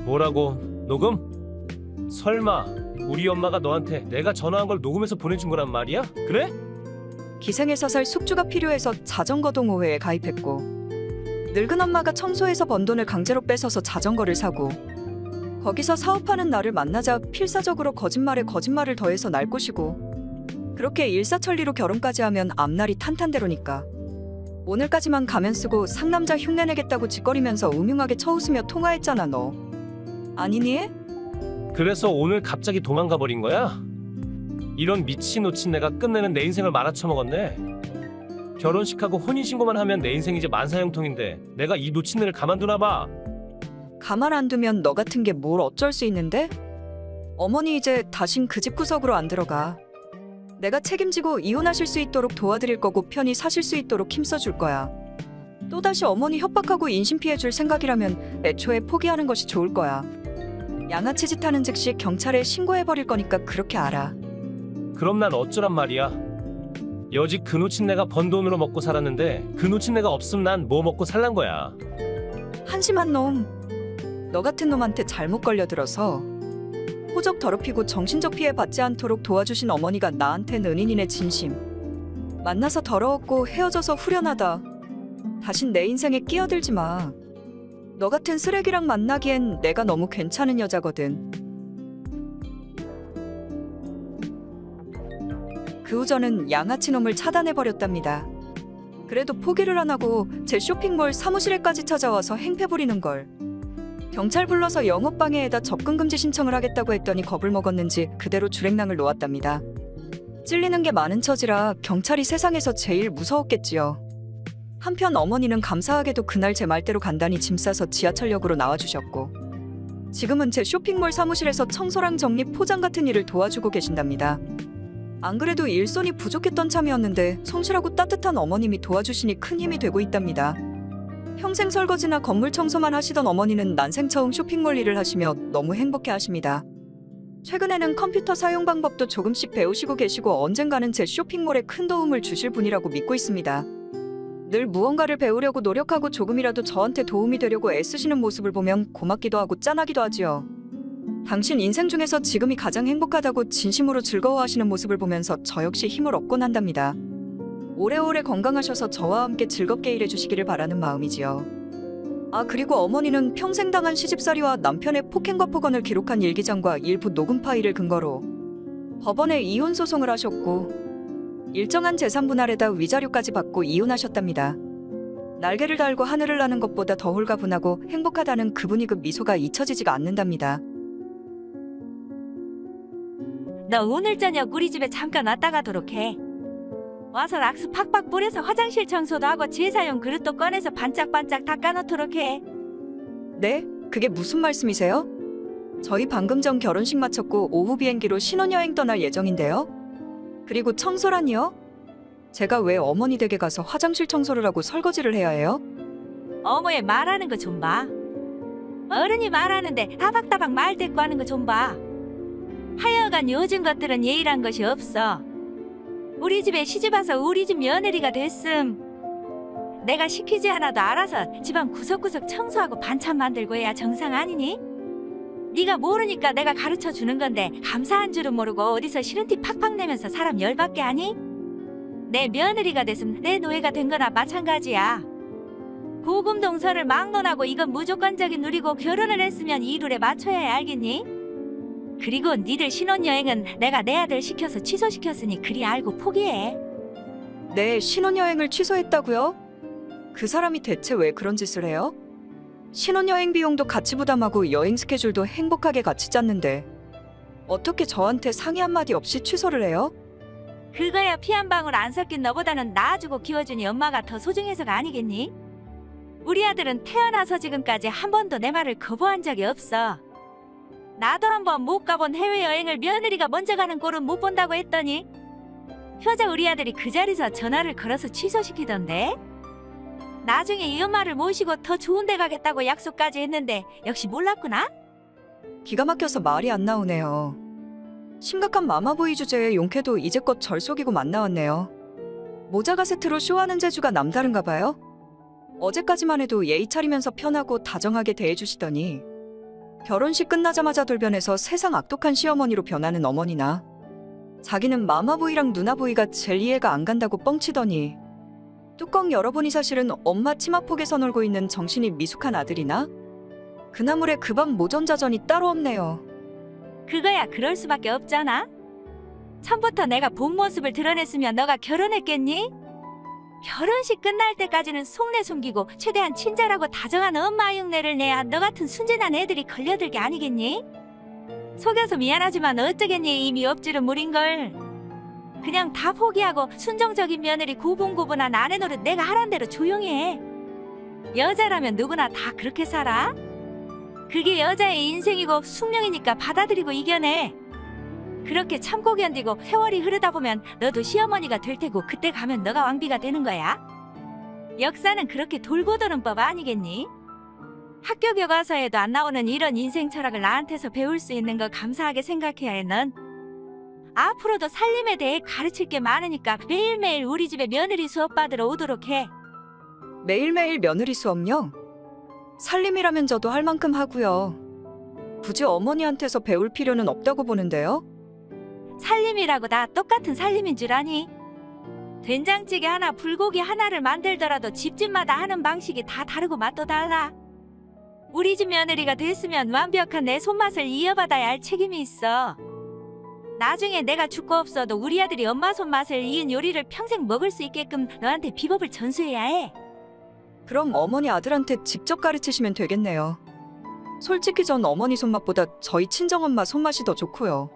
[SPEAKER 2] 뭐라고? 녹음? 설마 우리 엄마가 너한테 내가 전화한 걸 녹음해서 보내준 거란 말이야? 그래?
[SPEAKER 4] 기생에서 살 숙주가 필요해서 자전거 동호회에 가입했고 늙은 엄마가 청소해서 번 돈을 강제로 뺏어서 자전거를 사고 거기서 사업하는 나를 만나자 필사적으로 거짓말에 거짓말을 더해서 날 꼬시고 그렇게 일사천리로 결혼까지 하면 앞날이 탄탄대로니까 오늘까지만 가면 쓰고 상남자 흉내내겠다고 짓거리면서 음흉하게 쳐웃으며 통화했잖아 너. 아니니?
[SPEAKER 2] 그래서 오늘 갑자기 도망가 버린 거야? 이런 미친 놓친 내가 끝내는 내 인생을 말아쳐먹었네. 결혼식하고 혼인신고만 하면 내 인생 이제 만사형통인데 내가 이 놓친 애를 가만두나 봐.
[SPEAKER 4] 가만 안 두면 너 같은 게 뭘 어쩔 수 있는데? 어머니 이제 다신 그 집 구석으로 안 들어가. 내가 책임지고 이혼하실 수 있도록 도와드릴 거고 편히 사실 수 있도록 힘써줄 거야. 또다시 어머니 협박하고 인신피해 줄 생각이라면 애초에 포기하는 것이 좋을 거야. 양아치 짓 하는 즉시 경찰에 신고해버릴 거니까 그렇게 알아.
[SPEAKER 2] 그럼 난 어쩌란 말이야. 여직 그 놓친 내가 번 돈으로 먹고 살았는데 그 놓친 내가 없음 난 뭐 먹고 살란 거야.
[SPEAKER 4] 한심한 놈. 너 같은 놈한테 잘못 걸려들어서 호적 더럽히고 정신적 피해 받지 않도록 도와주신 어머니가 나한텐 은인이네 진심. 만나서 더러웠고 헤어져서 후련하다. 다신 내 인생에 끼어들지 마. 너 같은 쓰레기랑 만나기엔 내가 너무 괜찮은 여자거든. 그 후 저는 양아치 놈을 차단해버렸답니다. 그래도 포기를 안 하고 제 쇼핑몰 사무실에까지 찾아와서 행패 부리는 걸. 경찰 불러서 영업방해에다 접근금지 신청을 하겠다고 했더니 겁을 먹었는지 그대로 주랭랑을 놓았답니다. 찔리는 게 많은 처지라 경찰이 세상에서 제일 무서웠겠지요. 한편 어머니는 감사하게도 그날 제 말대로 간단히 짐 싸서 지하철역으로 나와주셨고 지금은 제 쇼핑몰 사무실에서 청소랑 정리 포장 같은 일을 도와주고 계신답니다. 안 그래도 일손이 부족했던 참이었는데 성실하고 따뜻한 어머님이 도와주시니 큰 힘이 되고 있답니다. 평생 설거지나 건물 청소만 하시던 어머니는 난생 처음 쇼핑몰 일을 하시며 너무 행복해 하십니다. 최근에는 컴퓨터 사용 방법도 조금씩 배우시고 계시고 언젠가는 제 쇼핑몰에 큰 도움을 주실 분이라고 믿고 있습니다. 늘 무언가를 배우려고 노력하고 조금이라도 저한테 도움이 되려고 애쓰시는 모습을 보면 고맙기도 하고 짠하기도 하지요. 당신 인생 중에서 지금이 가장 행복하다고 진심으로 즐거워하시는 모습을 보면서 저 역시 힘을 얻곤 한답니다. 오래오래 건강하셔서 저와 함께 즐겁게 일해주시기를 바라는 마음이지요. 아, 그리고 어머니는 평생 당한 시집살이와 남편의 폭행과 폭언을 기록한 일기장과 일부 녹음 파일을 근거로 법원에 이혼 소송을 하셨고 일정한 재산 분할에다 위자료까지 받고 이혼하셨답니다. 날개를 달고 하늘을 나는 것보다 더 홀가분하고 행복하다는 그분이 그 미소가 잊혀지지가 않는답니다.
[SPEAKER 3] 너 오늘 저녁 우리 집에 잠깐 왔다 가도록 해. 와서 락스 팍팍 뿌려서 화장실 청소도 하고 제사용 그릇도 꺼내서 반짝반짝 닦아놓도록 해.
[SPEAKER 4] 네? 그게 무슨 말씀이세요? 저희 방금 전 결혼식 마쳤고 오후 비행기로 신혼여행 떠날 예정인데요. 그리고 청소라니요? 제가 왜 어머니 댁에 가서 화장실 청소를 하고 설거지를 해야 해요?
[SPEAKER 3] 어머니 말하는 거 좀 봐. 어른이 말하는데 다박다박 말 대꾸 하는 거 좀 봐. 하여간 요즘 것들은 예의란 것이 없어. 우리 집에 시집와서 우리 집 며느리가 됐음. 내가 시키지 않아도 알아서 집안 구석구석 청소하고 반찬 만들고 해야 정상 아니니? 네가 모르니까 내가 가르쳐 주는 건데 감사한 줄은 모르고 어디서 싫은 티 팍팍 내면서 사람 열받게 하니? 내 며느리가 됐음 내 노예가 된 거나 마찬가지야. 고금 동서를 막론하고 이건 무조건적인 룰이고 결혼을 했으면 이 룰에 맞춰야 해, 알겠니? 그리고 니들 신혼여행은 내가 내 아들 시켜서 취소시켰으니 그리 알고 포기해.
[SPEAKER 4] 네, 신혼여행을 취소했다고요? 그 사람이 대체 왜 그런 짓을 해요? 신혼여행 비용도 같이 부담하고 여행 스케줄도 행복하게 같이 짰는데 어떻게 저한테 상의 한마디 없이 취소를 해요?
[SPEAKER 3] 그거야 피 한 방울 안 섞인 너보다는 낳아주고 키워주니 엄마가 더 소중해서가 아니겠니? 우리 아들은 태어나서 지금까지 한 번도 내 말을 거부한 적이 없어. 나도 한번 못 가본 해외여행을 며느리가 먼저 가는 꼴은 못 본다고 했더니 효자 우리 아들이 그 자리에서 전화를 걸어서 취소시키던데. 나중에 이 엄마를 모시고 더 좋은 데 가겠다고 약속까지 했는데 역시 몰랐구나?
[SPEAKER 4] 기가 막혀서 말이 안 나오네요. 심각한 마마보이 주제에 용케도 이제껏 절 속이고만 나왔네요. 모자가 세트로 쇼하는 재주가 남다른가 봐요. 어제까지만 해도 예의 차리면서 편하고 다정하게 대해주시더니 결혼식 끝나자마자 돌변해서 세상 악독한 시어머니로 변하는 어머니나 자기는 마마보이랑 누나보이가 제일 이해가 안 간다고 뻥치더니 뚜껑 열어보니 사실은 엄마 치마폭에서 놀고 있는 정신이 미숙한 아들이나 그 나물에 그 밥 모전자전이 따로 없네요.
[SPEAKER 3] 그거야 그럴 수밖에 없잖아. 처음부터 내가 본 모습을 드러냈으면 너가 결혼했겠니? 결혼식 끝날 때까지는 속내 숨기고 최대한 친절하고 다정한 엄마 흉내를 내야 너 같은 순진한 애들이 걸려들 게 아니겠니? 속여서 미안하지만 어쩌겠니, 이미 엎지른 물인걸. 그냥 다 포기하고 순정적인 며느리 고분고분한 아내 노릇 내가 하란 대로 조용히 해. 여자라면 누구나 다 그렇게 살아. 그게 여자의 인생이고 숙명이니까 받아들이고 이겨내. 그렇게 참고 견디고 세월이 흐르다 보면 너도 시어머니가 될 테고 그때 가면 너가 왕비가 되는 거야. 역사는 그렇게 돌고 도는 법 아니겠니? 학교 교과서에도 안 나오는 이런 인생 철학을 나한테서 배울 수 있는 거 감사하게 생각해야 해. 넌 앞으로도 살림에 대해 가르칠 게 많으니까 매일매일 우리 집에 며느리 수업 받으러 오도록 해.
[SPEAKER 4] 매일매일 며느리 수업요? 살림이라면 저도 할 만큼 하고요. 굳이 어머니한테서 배울 필요는 없다고 보는데요.
[SPEAKER 3] 살림이라고 다 똑같은 살림인 줄 아니? 된장찌개 하나 불고기 하나를 만들더라도 집집마다 하는 방식이 다 다르고 맛도 달라. 우리 집 며느리가 됐으면 완벽한 내 손맛을 이어받아야 할 책임이 있어. 나중에 내가 죽고 없어도 우리 아들이 엄마 손맛을 이은 요리를 평생 먹을 수 있게끔 너한테 비법을 전수해야 해.
[SPEAKER 4] 그럼 어머니 아들한테 직접 가르치시면 되겠네요. 솔직히 전 어머니 손맛보다 저희 친정엄마 손맛이 더 좋고요.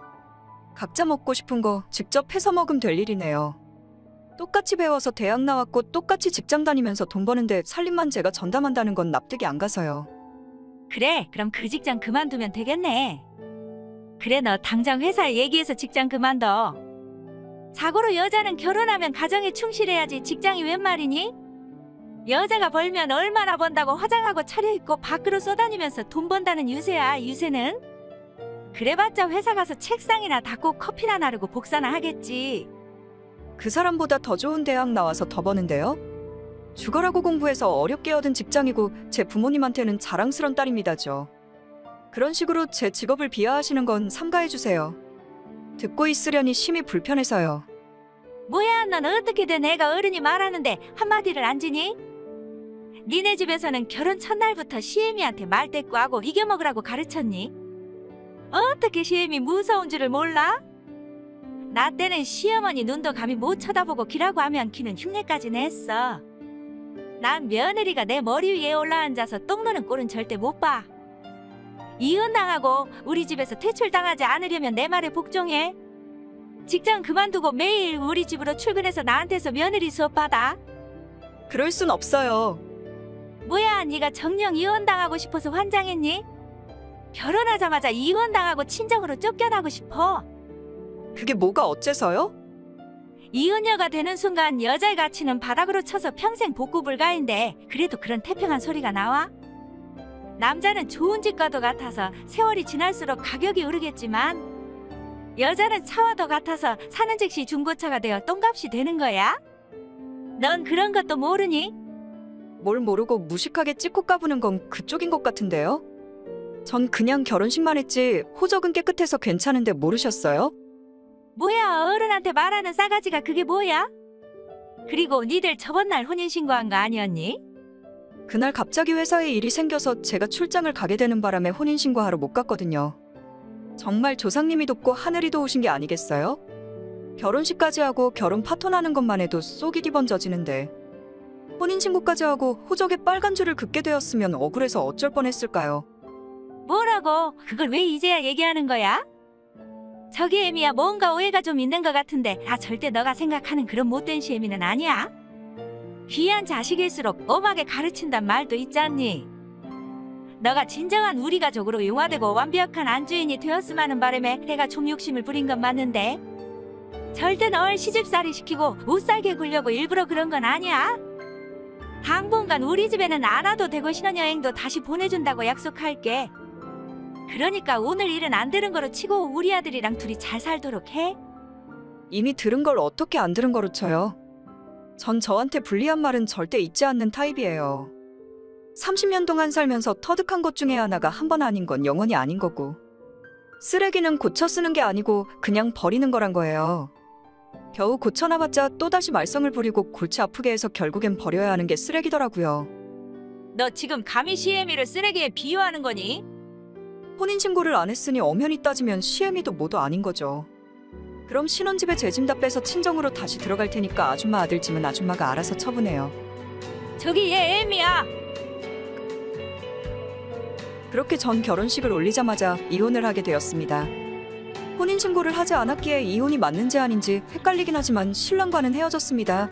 [SPEAKER 4] 각자 먹고 싶은 거 직접 해서 먹으면 될 일이네요. 똑같이 배워서 대학 나왔고 똑같이 직장 다니면서 돈 버는데 살림만 제가 전담한다는 건 납득이 안 가서요.
[SPEAKER 3] 그래, 그럼 그 직장 그만두면 되겠네. 그래, 너 당장 회사 얘기해서 직장 그만둬. 자고로 여자는 결혼하면 가정에 충실해야지 직장이 웬 말이니? 여자가 벌면 얼마나 번다고 화장하고 차려입고 밖으로 쏘다니면서 돈 번다는 유세야, 유세는. 그래봤자 회사 가서 책상이나 닦고 커피나 나르고 복사나 하겠지.
[SPEAKER 4] 그 사람보다 더 좋은 대학 나와서 더 버는데요. 죽어라고 공부해서 어렵게 얻은 직장이고 제 부모님한테는 자랑스런 딸입니다죠. 그런 식으로 제 직업을 비하하시는 건 삼가해 주세요. 듣고 있으려니 심히 불편해서요.
[SPEAKER 3] 뭐야, 넌 어떻게든 내가 어른이 말하는데 한마디를 안 지니? 니네 집에서는 결혼 첫날부터 시애미한테 말대꾸하고 이겨먹으라고 가르쳤니? 어떻게 시애미 무서운 줄을 몰라? 나 때는 시어머니 눈도 감히 못 쳐다보고 기라고 하면 키는 흉내까지 냈어. 난 며느리가 내 머리 위에 올라앉아서 똥 누는 꼴은 절대 못 봐. 이혼당하고 우리 집에서 퇴출당하지 않으려면 내 말에 복종해. 직장 그만두고 매일 우리 집으로 출근해서 나한테서 며느리 수업 받아.
[SPEAKER 4] 그럴 순 없어요.
[SPEAKER 3] 뭐야, 네가 정녕 이혼당하고 싶어서 환장했니? 결혼하자마자 이혼당하고 친정으로 쫓겨나고 싶어.
[SPEAKER 4] 그게 뭐가 어째서요?
[SPEAKER 3] 이혼녀가 되는 순간 여자의 가치는 바닥으로 쳐서 평생 복구 불가인데 그래도 그런 태평한 소리가 나와? 남자는 좋은 집과도 같아서 세월이 지날수록 가격이 오르겠지만 여자는 차와 더 같아서 사는 즉시 중고차가 되어 똥값이 되는 거야? 넌 그런 것도 모르니?
[SPEAKER 4] 뭘 모르고 무식하게 찍고 까부는 건 그쪽인 것 같은데요? 전 그냥 결혼식만 했지 호적은 깨끗해서 괜찮은데 모르셨어요?
[SPEAKER 3] 뭐야, 어른한테 말하는 싸가지가 그게 뭐야? 그리고 니들 저번 날 혼인신고한 거 아니었니?
[SPEAKER 4] 그날 갑자기 회사에 일이 생겨서 제가 출장을 가게 되는 바람에 혼인신고하러 못 갔거든요. 정말 조상님이 돕고 하늘이 도우신 게 아니겠어요? 결혼식까지 하고 결혼 파토나는 것만 해도 쏙이 뒤번져지는데 혼인신고까지 하고 호적에 빨간 줄을 긋게 되었으면 억울해서 어쩔 뻔했을까요?
[SPEAKER 3] 뭐라고? 그걸 왜 이제야 얘기하는 거야? 저기 애미야, 뭔가 오해가 좀 있는 것 같은데 나 절대 너가 생각하는 그런 못된 시애미는 아니야. 귀한 자식일수록 엄하게 가르친단 말도 있지 않니? 너가 진정한 우리 가족으로 융화되고 완벽한 안주인이 되었으면 하는 바람에 내가 좀 욕심을 부린 건 맞는데 절대 널 시집살이 시키고 못살게 굴려고 일부러 그런 건 아니야. 당분간 우리 집에는 안 와도 되고 신혼여행도 다시 보내준다고 약속할게. 그러니까 오늘 일은 안 들은 거로 치고 우리 아들이랑 둘이 잘 살도록 해.
[SPEAKER 4] 이미 들은 걸 어떻게 안 들은 거로 쳐요? 전 저한테 불리한 말은 절대 잊지 않는 타입이에요. 30년 동안 살면서 터득한 것 중에 하나가 한 번 아닌 건 영원히 아닌 거고 쓰레기는 고쳐 쓰는 게 아니고 그냥 버리는 거란 거예요. 겨우 고쳐놔봤자 또다시 말썽을 부리고 골치 아프게 해서 결국엔 버려야 하는 게 쓰레기더라고요.
[SPEAKER 3] 너 지금 감히 시애미를 쓰레기에 비유하는 거니?
[SPEAKER 4] 혼인신고를 안 했으니 엄연히 따지면 시애미도 뭐도 아닌 거죠. 그럼 신혼집에 제 짐 다 빼서 친정으로 다시 들어갈 테니까 아줌마 아들 짐은 아줌마가 알아서 처분해요.
[SPEAKER 3] 저기 얘 애미야.
[SPEAKER 4] 그렇게 전 결혼식을 올리자마자 이혼을 하게 되었습니다. 혼인신고를 하지 않았기에 이혼이 맞는지 아닌지 헷갈리긴 하지만 신랑과는 헤어졌습니다.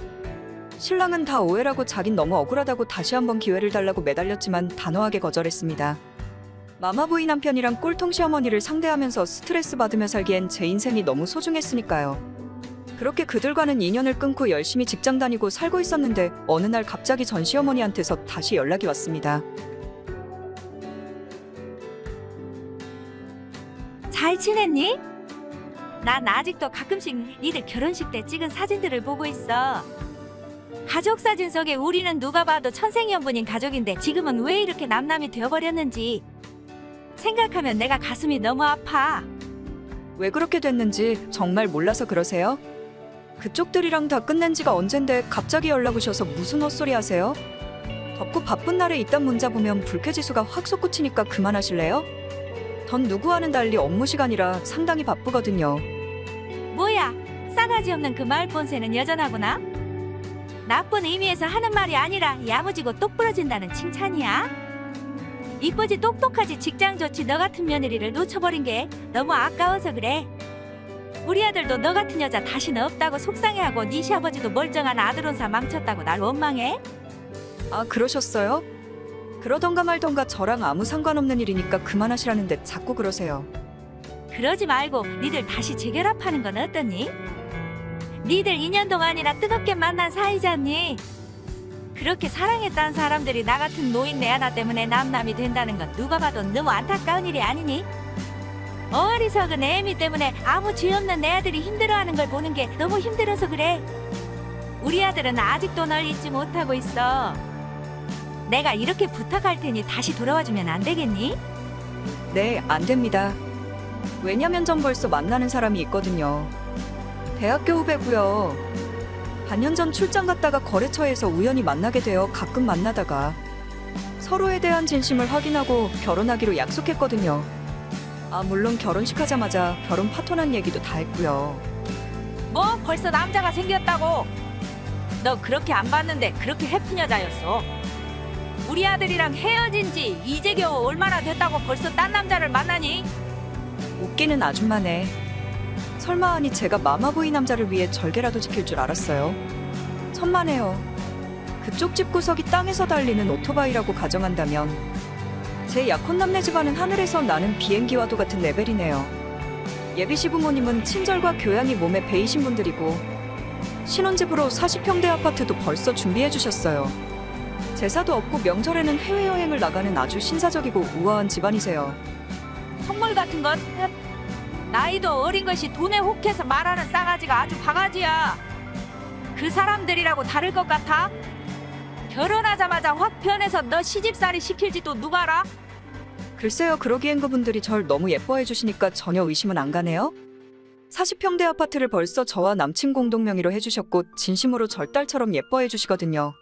[SPEAKER 4] 신랑은 다 오해라고 자긴 너무 억울하다고 다시 한번 기회를 달라고 매달렸지만 단호하게 거절했습니다. 마마보이 남편이랑 꼴통 시어머니를 상대하면서 스트레스 받으며 살기엔 제 인생이 너무 소중했으니까요. 그렇게 그들과는 인연을 끊고 열심히 직장 다니고 살고 있었는데 어느 날 갑자기 전 시어머니한테서 다시 연락이 왔습니다.
[SPEAKER 3] 잘 지냈니? 난 아직도 가끔씩 니들 결혼식 때 찍은 사진들을 보고 있어. 가족 사진 속에 우리는 누가 봐도 천생연분인 가족인데 지금은 왜 이렇게 남남이 되어버렸는지 생각하면 내가 가슴이 너무 아파.
[SPEAKER 4] 왜 그렇게 됐는지 정말 몰라서 그러세요? 그쪽들이랑 다 끝낸 지가 언젠데 갑자기 연락 오셔서 무슨 헛소리 하세요? 덥고 바쁜 날에 이딴 문자 보면 불쾌지수가 확 솟구치니까 그만하실래요? 전 누구와는 달리 업무 시간이라 상당히 바쁘거든요.
[SPEAKER 3] 뭐야, 싸가지 없는 그 말본새는 여전하구나. 나쁜 의미에서 하는 말이 아니라 야무지고 똑부러진다는 칭찬이야. 이쁘지 똑똑하지 직장 좋지 너 같은 며느리를 놓쳐버린 게 너무 아까워서 그래. 우리 아들도 너 같은 여자 다시는 없다고 속상해하고 네 시아버지도 멀쩡한 아들 혼사 망쳤다고 날 원망해.
[SPEAKER 4] 아, 그러셨어요? 그러던가 말던가 저랑 아무 상관없는 일이니까 그만하시라는데 자꾸 그러세요.
[SPEAKER 3] 그러지 말고 니들 다시 재결합하는 건 어떠니? 니들 2년 동안이나 뜨겁게 만난 사이잖니. 그렇게 사랑했다는 사람들이 나 같은 노인네 하나 때문에 남남이 된다는 건 누가 봐도 너무 안타까운 일이 아니니? 어리석은 애미 때문에 아무 죄 없는 내 아들이 힘들어하는 걸 보는 게 너무 힘들어서 그래. 우리 아들은 아직도 널 잊지 못하고 있어. 내가 이렇게 부탁할 테니 다시 돌아와주면 안 되겠니?
[SPEAKER 4] 네, 안 됩니다. 왜냐면 전 벌써 만나는 사람이 있거든요. 대학교 후배고요. 반년 전 출장 갔다가 거래처에서 우연히 만나게 되어 가끔 만나다가 서로에 대한 진심을 확인하고 결혼하기로 약속했거든요. 아, 물론 결혼식 하자마자 결혼 파토난 얘기도 다 했고요.
[SPEAKER 3] 뭐 벌써 남자가 생겼다고? 너 그렇게 안 봤는데 그렇게 해픈 여자였어. 우리 아들이랑 헤어진 지 이제 겨우 얼마나 됐다고 벌써 딴 남자를 만나니?
[SPEAKER 4] 웃기는 아줌마네. 설마 하니 제가 마마보이 남자를 위해 절개라도 지킬 줄 알았어요. 천만에요. 그쪽 집 구석이 땅에서 달리는 오토바이라고 가정한다면 제 약혼남네 집안은 하늘에서 나는 비행기와도 같은 레벨이네요. 예비 시부모님은 친절과 교양이 몸에 배이신 분들이고 신혼집으로 40평대 아파트도 벌써 준비해 주셨어요. 제사도 없고 명절에는 해외여행을 나가는 아주 신사적이고 우아한 집안이세요.
[SPEAKER 3] 선물 같은 건 나이도 어린 것이 돈에 혹해서 말하는 싸가지가 아주 바가지야. 그 사람들이라고 다를 것 같아? 결혼하자마자 확 변해서 너 시집살이 시킬지 또 누가 알아?
[SPEAKER 4] 글쎄요, 그러기엔 그분들이 절 너무 예뻐해 주시니까 전혀 의심은 안 가네요. 40평대 아파트를 벌써 저와 남친 공동 명의로 해주셨고 진심으로 절 딸처럼 예뻐해 주시거든요.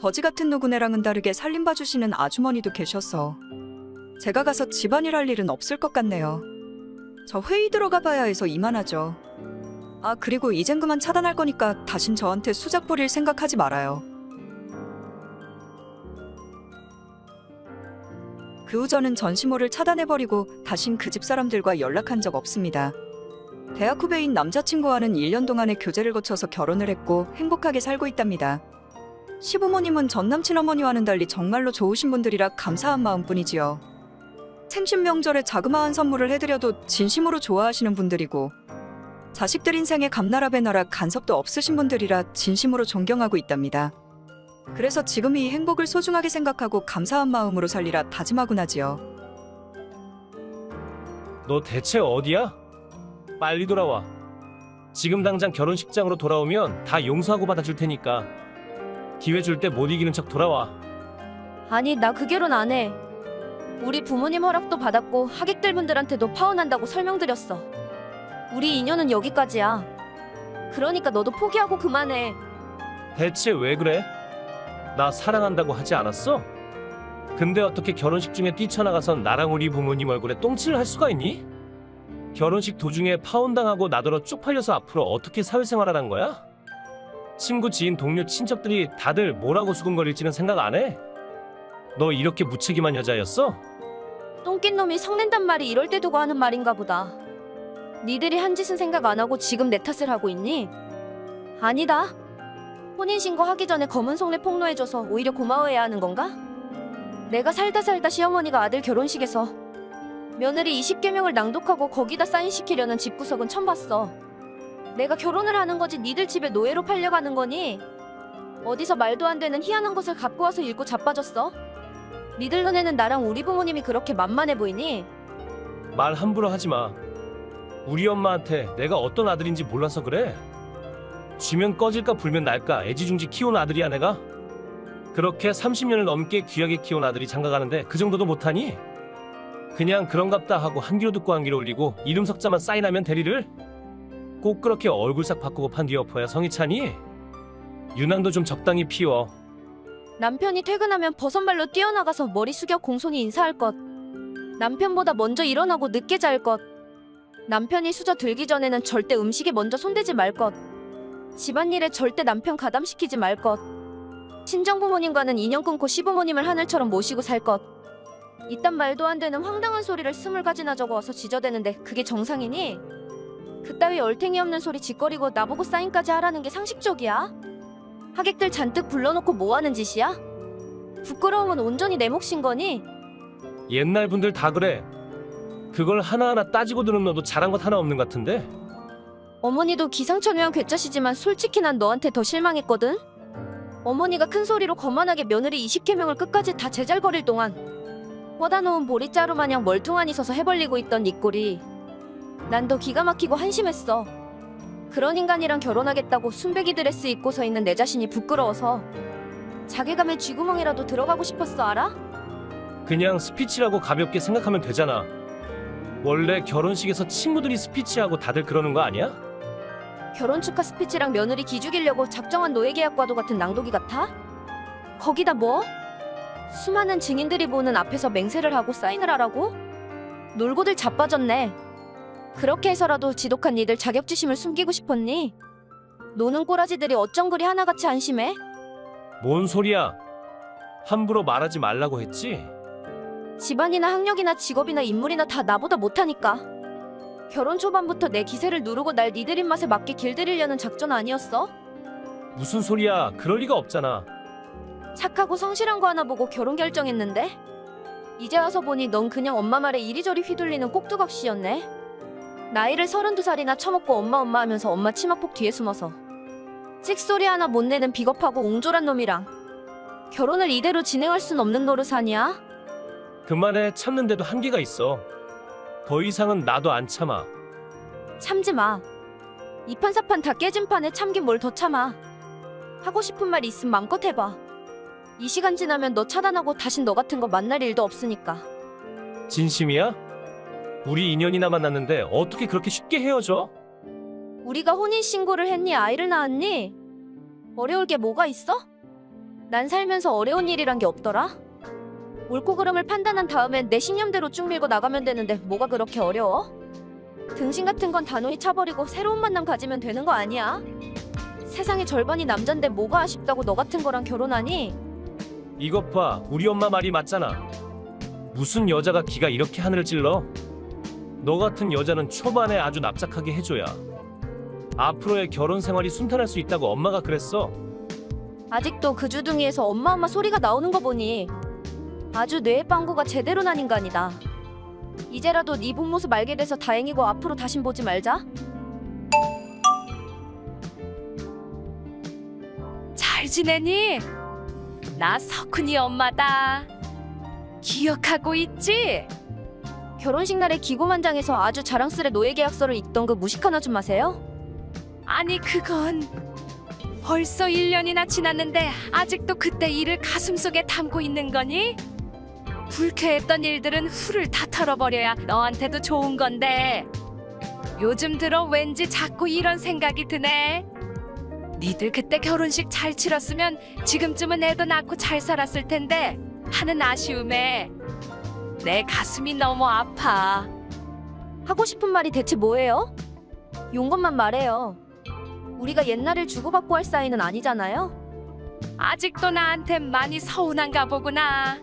[SPEAKER 4] 거지 같은 누구네랑은 다르게 살림봐 주시는 아주머니도 계셔서 제가 가서 집안일 할 일은 없을 것 같네요. 저 회의 들어가 봐야 해서 이만하죠. 아, 그리고 이젠 그만 차단할 거니까 다신 저한테 수작 부릴 생각하지 말아요. 그 후 저는 전시모를 차단해버리고 다신 그 집 사람들과 연락한 적 없습니다. 대학 후배인 남자친구와는 1년 동안의 교제를 거쳐서 결혼을 했고 행복하게 살고 있답니다. 시부모님은 전 남친 어머니와는 달리 정말로 좋으신 분들이라 감사한 마음뿐이지요. 생신 명절에 자그마한 선물을 해드려도 진심으로 좋아하시는 분들이고 자식들 인생에 감나라 배나라 간섭도 없으신 분들이라 진심으로 존경하고 있답니다. 그래서 지금 이 행복을 소중하게 생각하고 감사한 마음으로 살리라 다짐하곤 하지요.
[SPEAKER 2] 너 대체 어디야? 빨리 돌아와. 지금 당장 결혼식장으로 돌아오면 다 용서하고 받아줄 테니까. 기회 줄 때 못 이기는 척 돌아와.
[SPEAKER 5] 아니, 나 그 결혼 안 해. 우리 부모님 허락도 받았고 하객들 분들한테도 파혼한다고 설명드렸어. 우리 인연은 여기까지야. 그러니까 너도 포기하고 그만해.
[SPEAKER 2] 대체 왜 그래? 나 사랑한다고 하지 않았어? 근데 어떻게 결혼식 중에 뛰쳐나가선 나랑 우리 부모님 얼굴에 똥칠을 할 수가 있니? 결혼식 도중에 파혼당하고 나더러 쪽팔려서 앞으로 어떻게 사회생활을 한 거야? 친구, 지인, 동료, 친척들이 다들 뭐라고 수근거릴지는 생각 안 해? 너 이렇게 무책임한 여자였어?
[SPEAKER 5] 똥낀 놈이 성낸단 말이 이럴 때 두고 하는 말인가 보다. 니들이 한 짓은 생각 안 하고 지금 내 탓을 하고 있니? 아니다. 혼인신고 하기 전에 검은 속내 폭로해줘서 오히려 고마워해야 하는 건가? 내가 살다 시어머니가 아들 결혼식에서 며느리 20계명을 낭독하고 거기다 사인시키려는 집구석은 처음 봤어. 내가 결혼을 하는 거지 니들 집에 노예로 팔려가는 거니? 어디서 말도 안 되는 희한한 것을 갖고 와서 읽고 자빠졌어? 니들 눈에는 나랑 우리 부모님이 그렇게 만만해 보이니?
[SPEAKER 2] 말 함부로 하지 마. 우리 엄마한테 내가 어떤 아들인지 몰라서 그래. 쥐면 꺼질까 불면 날까 애지중지 키운 아들이야 내가? 그렇게 30년을 넘게 귀하게 키운 아들이 장가가는데 그 정도도 못하니? 그냥 그런갑다 하고 한 귀로 듣고 한 귀로 올리고 이름 석자만 사인하면 대리를? 꼭 그렇게 얼굴 싹 바꾸고 판 뒤 엎어야 성이 차니? 유난도 좀 적당히 피워.
[SPEAKER 5] 남편이 퇴근하면 버선발로 뛰어나가서 머리 숙여 공손히 인사할 것. 남편보다 먼저 일어나고 늦게 잘 것. 남편이 수저 들기 전에는 절대 음식에 먼저 손대지 말 것. 집안일에 절대 남편 가담시키지 말 것. 친정부모님과는 인연 끊고 시부모님을 하늘처럼 모시고 살 것. 이딴 말도 안 되는 황당한 소리를 20가지나 적어와서 지저대는데 그게 정상이니? 그따위 얼탱이 없는 소리 짓거리고 나보고 사인까지 하라는 게 상식적이야? 하객들 잔뜩 불러놓고 뭐하는 짓이야? 부끄러움은 온전히 내 몫인 거니?
[SPEAKER 2] 옛날 분들 다 그래. 그걸 하나하나 따지고 드는 너도 잘한 것 하나 없는 것 같은데?
[SPEAKER 5] 어머니도 기상천외한 괴짜시지만 솔직히 난 너한테 더 실망했거든? 어머니가 큰 소리로 거만하게 며느리 20계명을 끝까지 다 제잘거릴 동안 뻗어놓은 보리자루 마냥 멀뚱하니 서서 해벌리고 있던 네 꼴이 난 더 기가 막히고 한심했어. 그런 인간이랑 결혼하겠다고 순백이 드레스 입고 서 있는 내 자신이 부끄러워서 자괴감에 쥐구멍이라도 들어가고 싶었어, 알아?
[SPEAKER 2] 그냥 스피치라고 가볍게 생각하면 되잖아. 원래 결혼식에서 친구들이 스피치하고 다들 그러는 거 아니야?
[SPEAKER 5] 결혼 축하 스피치랑 며느리 기죽이려고 작정한 노예계약과도 같은 낭독이 같아? 거기다 뭐? 수많은 증인들이 보는 앞에서 맹세를 하고 사인을 하라고? 놀고들 자빠졌네. 그렇게 해서라도 지독한 니들 자격지심을 숨기고 싶었니? 노는 꼬라지들이 어쩜 그리 하나같이 안심해?
[SPEAKER 2] 뭔 소리야? 함부로 말하지 말라고 했지?
[SPEAKER 5] 집안이나 학력이나 직업이나 인물이나 다 나보다 못하니까. 결혼 초반부터 내 기세를 누르고 날 니들 입맛에 맞게 길들이려는 작전 아니었어?
[SPEAKER 2] 무슨 소리야? 그럴 리가 없잖아.
[SPEAKER 5] 착하고 성실한 거 하나 보고 결혼 결정했는데? 이제 와서 보니 넌 그냥 엄마 말에 이리저리 휘둘리는 꼭두각시였네. 나이를 32살이나 처먹고 엄마 하면서 엄마 치마폭 뒤에 숨어서 찍소리 하나 못 내는 비겁하고 옹졸한 놈이랑 결혼을 이대로 진행할 순 없는 노릇 아니야?
[SPEAKER 2] 그만해. 참는데도 한계가 있어. 더 이상은 나도 안 참아.
[SPEAKER 5] 참지 마. 이판사판 다 깨진 판에 참긴 뭘 더 참아. 하고 싶은 말 있으면 맘껏 해봐. 이 시간 지나면 너 차단하고 다신 너 같은 거 만날 일도 없으니까.
[SPEAKER 2] 진심이야? 우리 인연이나 만났는데 어떻게 그렇게 쉽게 헤어져?
[SPEAKER 5] 우리가 혼인신고를 했니? 아이를 낳았니? 어려울 게 뭐가 있어? 난 살면서 어려운 일이란 게 없더라. 옳고 그름을 판단한 다음엔 내 신념대로 쭉 밀고 나가면 되는데 뭐가 그렇게 어려워? 등신 같은 건 단호히 차버리고 새로운 만남 가지면 되는 거 아니야? 세상의 절반이 남잔데 뭐가 아쉽다고 너 같은 거랑 결혼하니?
[SPEAKER 2] 이것 봐. 우리 엄마 말이 맞잖아. 무슨 여자가 기가 이렇게 하늘을 찔러? 너 같은 여자는 초반에 아주 납작하게 해줘야 앞으로의 결혼 생활이 순탄할 수 있다고 엄마가 그랬어.
[SPEAKER 5] 아직도 그 주둥이에서 엄마 소리가 나오는 거 보니 아주 뇌의 빵구가 제대로 난 인간이다. 이제라도 네 본 모습 알게 돼서 다행이고 앞으로 다신 보지 말자.
[SPEAKER 1] 잘 지내니? 나 석훈이 엄마다. 기억하고 있지?
[SPEAKER 5] 결혼식 날에 기고만장해서 아주 자랑스레 노예 계약서를 읽던 그 무식한 아줌마세요?
[SPEAKER 1] 아니 그건 벌써 1년이나 지났는데 아직도 그때 일을 가슴속에 담고 있는 거니? 불쾌했던 일들은 후를 다 털어버려야 너한테도 좋은 건데 요즘 들어 왠지 자꾸 이런 생각이 드네. 니들 그때 결혼식 잘 치렀으면 지금쯤은 애도 낳고 잘 살았을 텐데 하는 아쉬움에 내 가슴이 너무 아파.
[SPEAKER 5] 하고 싶은 말이 대체 뭐예요? 용것만 말해요. 우리가 옛날을 주고받고 할 사이는 아니잖아요?
[SPEAKER 1] 아직도 나한테 많이 서운한가 보구나.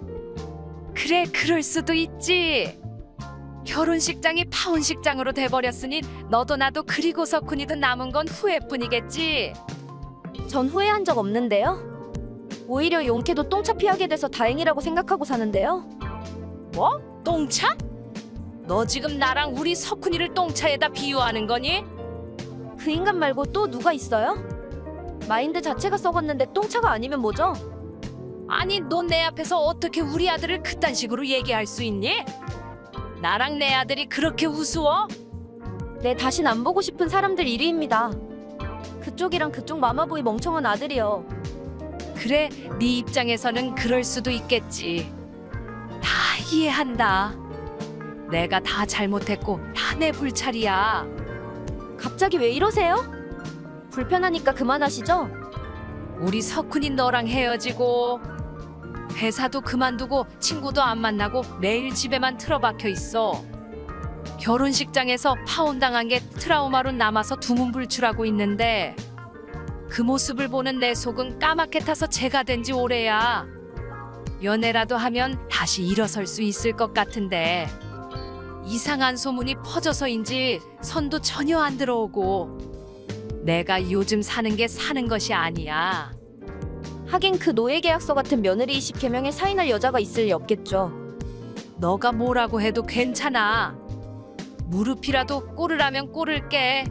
[SPEAKER 1] 그래, 그럴 수도 있지. 결혼식장이 파혼식장으로 돼버렸으니 너도 나도 그리고 석훈이도 남은 건 후회뿐이겠지.
[SPEAKER 5] 전 후회한 적 없는데요? 오히려 용케도 똥차 피하게 돼서 다행이라고 생각하고 사는데요?
[SPEAKER 1] 뭐? 똥차? 너 지금 나랑 우리 석훈이를 똥차에다 비유하는 거니?
[SPEAKER 5] 그 인간 말고 또 누가 있어요? 마인드 자체가 썩었는데 똥차가 아니면 뭐죠?
[SPEAKER 1] 아니 너 내 앞에서 어떻게 우리 아들을 그딴 식으로 얘기할 수 있니? 나랑 내 아들이 그렇게 우스워?
[SPEAKER 5] 네, 다신 안 보고 싶은 사람들 1위입니다. 그쪽이랑 그쪽 마마보이 멍청한 아들이요.
[SPEAKER 1] 그래, 네 입장에서는 그럴 수도 있겠지. 다 이해한다. 내가 다 잘못했고 다 내 불찰이야.
[SPEAKER 5] 갑자기 왜 이러세요? 불편하니까 그만하시죠?
[SPEAKER 1] 우리 석훈이 너랑 헤어지고 회사도 그만두고 친구도 안 만나고 매일 집에만 틀어박혀 있어. 결혼식장에서 파혼당한 게 트라우마로 남아서 두문불출하고 있는데 그 모습을 보는 내 속은 까맣게 타서 재가 된 지 오래야. 연애라도 하면 다시 일어설 수 있을 것 같은데 이상한 소문이 퍼져서인지 선도 전혀 안 들어오고 내가 요즘 사는 게 사는 것이 아니야.
[SPEAKER 5] 하긴 그 노예계약서 같은 며느리 20개명에 사인할 여자가 있을 리 없겠죠.
[SPEAKER 1] 너가 뭐라고 해도 괜찮아. 무릎이라도 꿇으라면 꿇을게.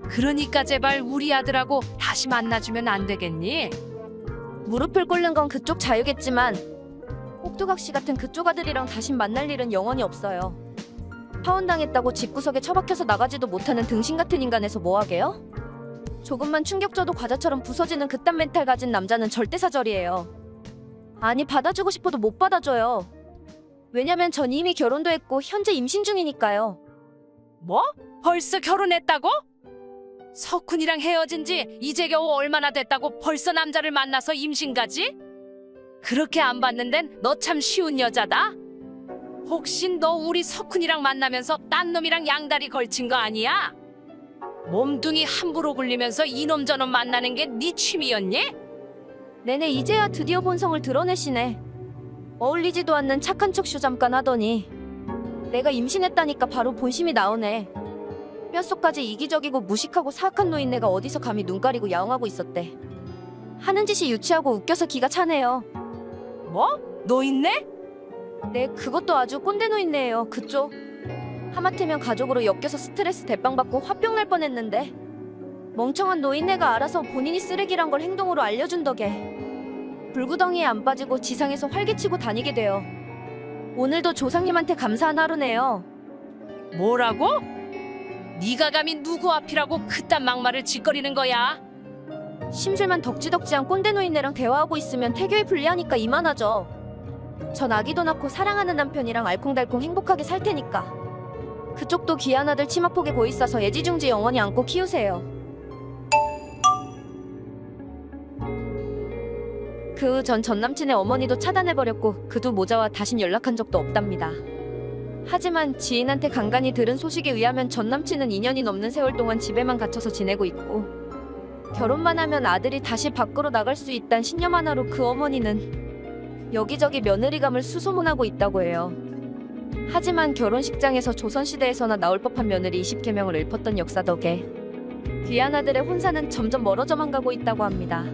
[SPEAKER 1] 그러니까 제발 우리 아들하고 다시 만나주면 안 되겠니?
[SPEAKER 5] 무릎을 꿇는 건 그쪽 자유겠지만 꼭두각시 같은 그쪽 아들이랑 다신 만날 일은 영원히 없어요. 파혼당했다고 집구석에 처박혀서 나가지도 못하는 등신 같은 인간에서 뭐하게요? 조금만 충격 줘도 과자처럼 부서지는 그딴 멘탈 가진 남자는 절대 사절이에요. 아니 받아주고 싶어도 못 받아줘요. 왜냐면 전 이미 결혼도 했고 현재 임신 중이니까요.
[SPEAKER 1] 뭐? 벌써 결혼했다고? 석훈이랑 헤어진 지 이제 겨우 얼마나 됐다고 벌써 남자를 만나서 임신까지? 그렇게 안 받는 데는 너 참 쉬운 여자다. 혹시 너 우리 석훈이랑 만나면서 딴 놈이랑 양다리 걸친 거 아니야? 몸뚱이 함부로 굴리면서 이놈 저놈 만나는 게 네 취미였니?
[SPEAKER 5] 내내 이제야 드디어 본성을 드러내시네. 어울리지도 않는 착한 척 쇼 잠깐 하더니 내가 임신했다니까 바로 본심이 나오네. 뼛속까지 이기적이고 무식하고 사악한 노인네가 어디서 감히 눈 가리고 야옹하고 있었대. 하는 짓이 유치하고 웃겨서 기가 차네요.
[SPEAKER 1] 뭐? 노인네?
[SPEAKER 5] 네, 그것도 아주 꼰대 노인네예요. 그쪽. 하마터면 가족으로 엮여서 스트레스 대빵받고 화병 날 뻔했는데 멍청한 노인네가 알아서 본인이 쓰레기란 걸 행동으로 알려준 덕에 불구덩이에 안 빠지고 지상에서 활개치고 다니게 돼요. 오늘도 조상님한테 감사한 하루네요.
[SPEAKER 1] 뭐라고? 네가 감히 누구 앞이라고 그딴 막말을 짓거리는 거야?
[SPEAKER 5] 심술만 덕지덕지한 꼰대 노인네랑 대화하고 있으면 태교에 불리하니까 이만하죠. 전 아기도 낳고 사랑하는 남편이랑 알콩달콩 행복하게 살 테니까. 그쪽도 귀한 아들 치마폭에 고이 싸서 애지중지 영원히 안고 키우세요. 그 전 전남친의 어머니도 차단해버렸고 그 두 모자와 다신 연락한 적도 없답니다. 하지만 지인한테 간간히 들은 소식에 의하면 전남친은 2년이 넘는 세월 동안 집에만 갇혀서 지내고 있고 결혼만 하면 아들이 다시 밖으로 나갈 수 있단 신념 하나로 그 어머니는 여기저기 며느리감을 수소문하고 있다고 해요. 하지만 결혼식장에서 조선시대에서나 나올 법한 며느리 20계명을 읊었던 역사 덕에 귀한 아들의 혼사는 점점 멀어져만 가고 있다고 합니다.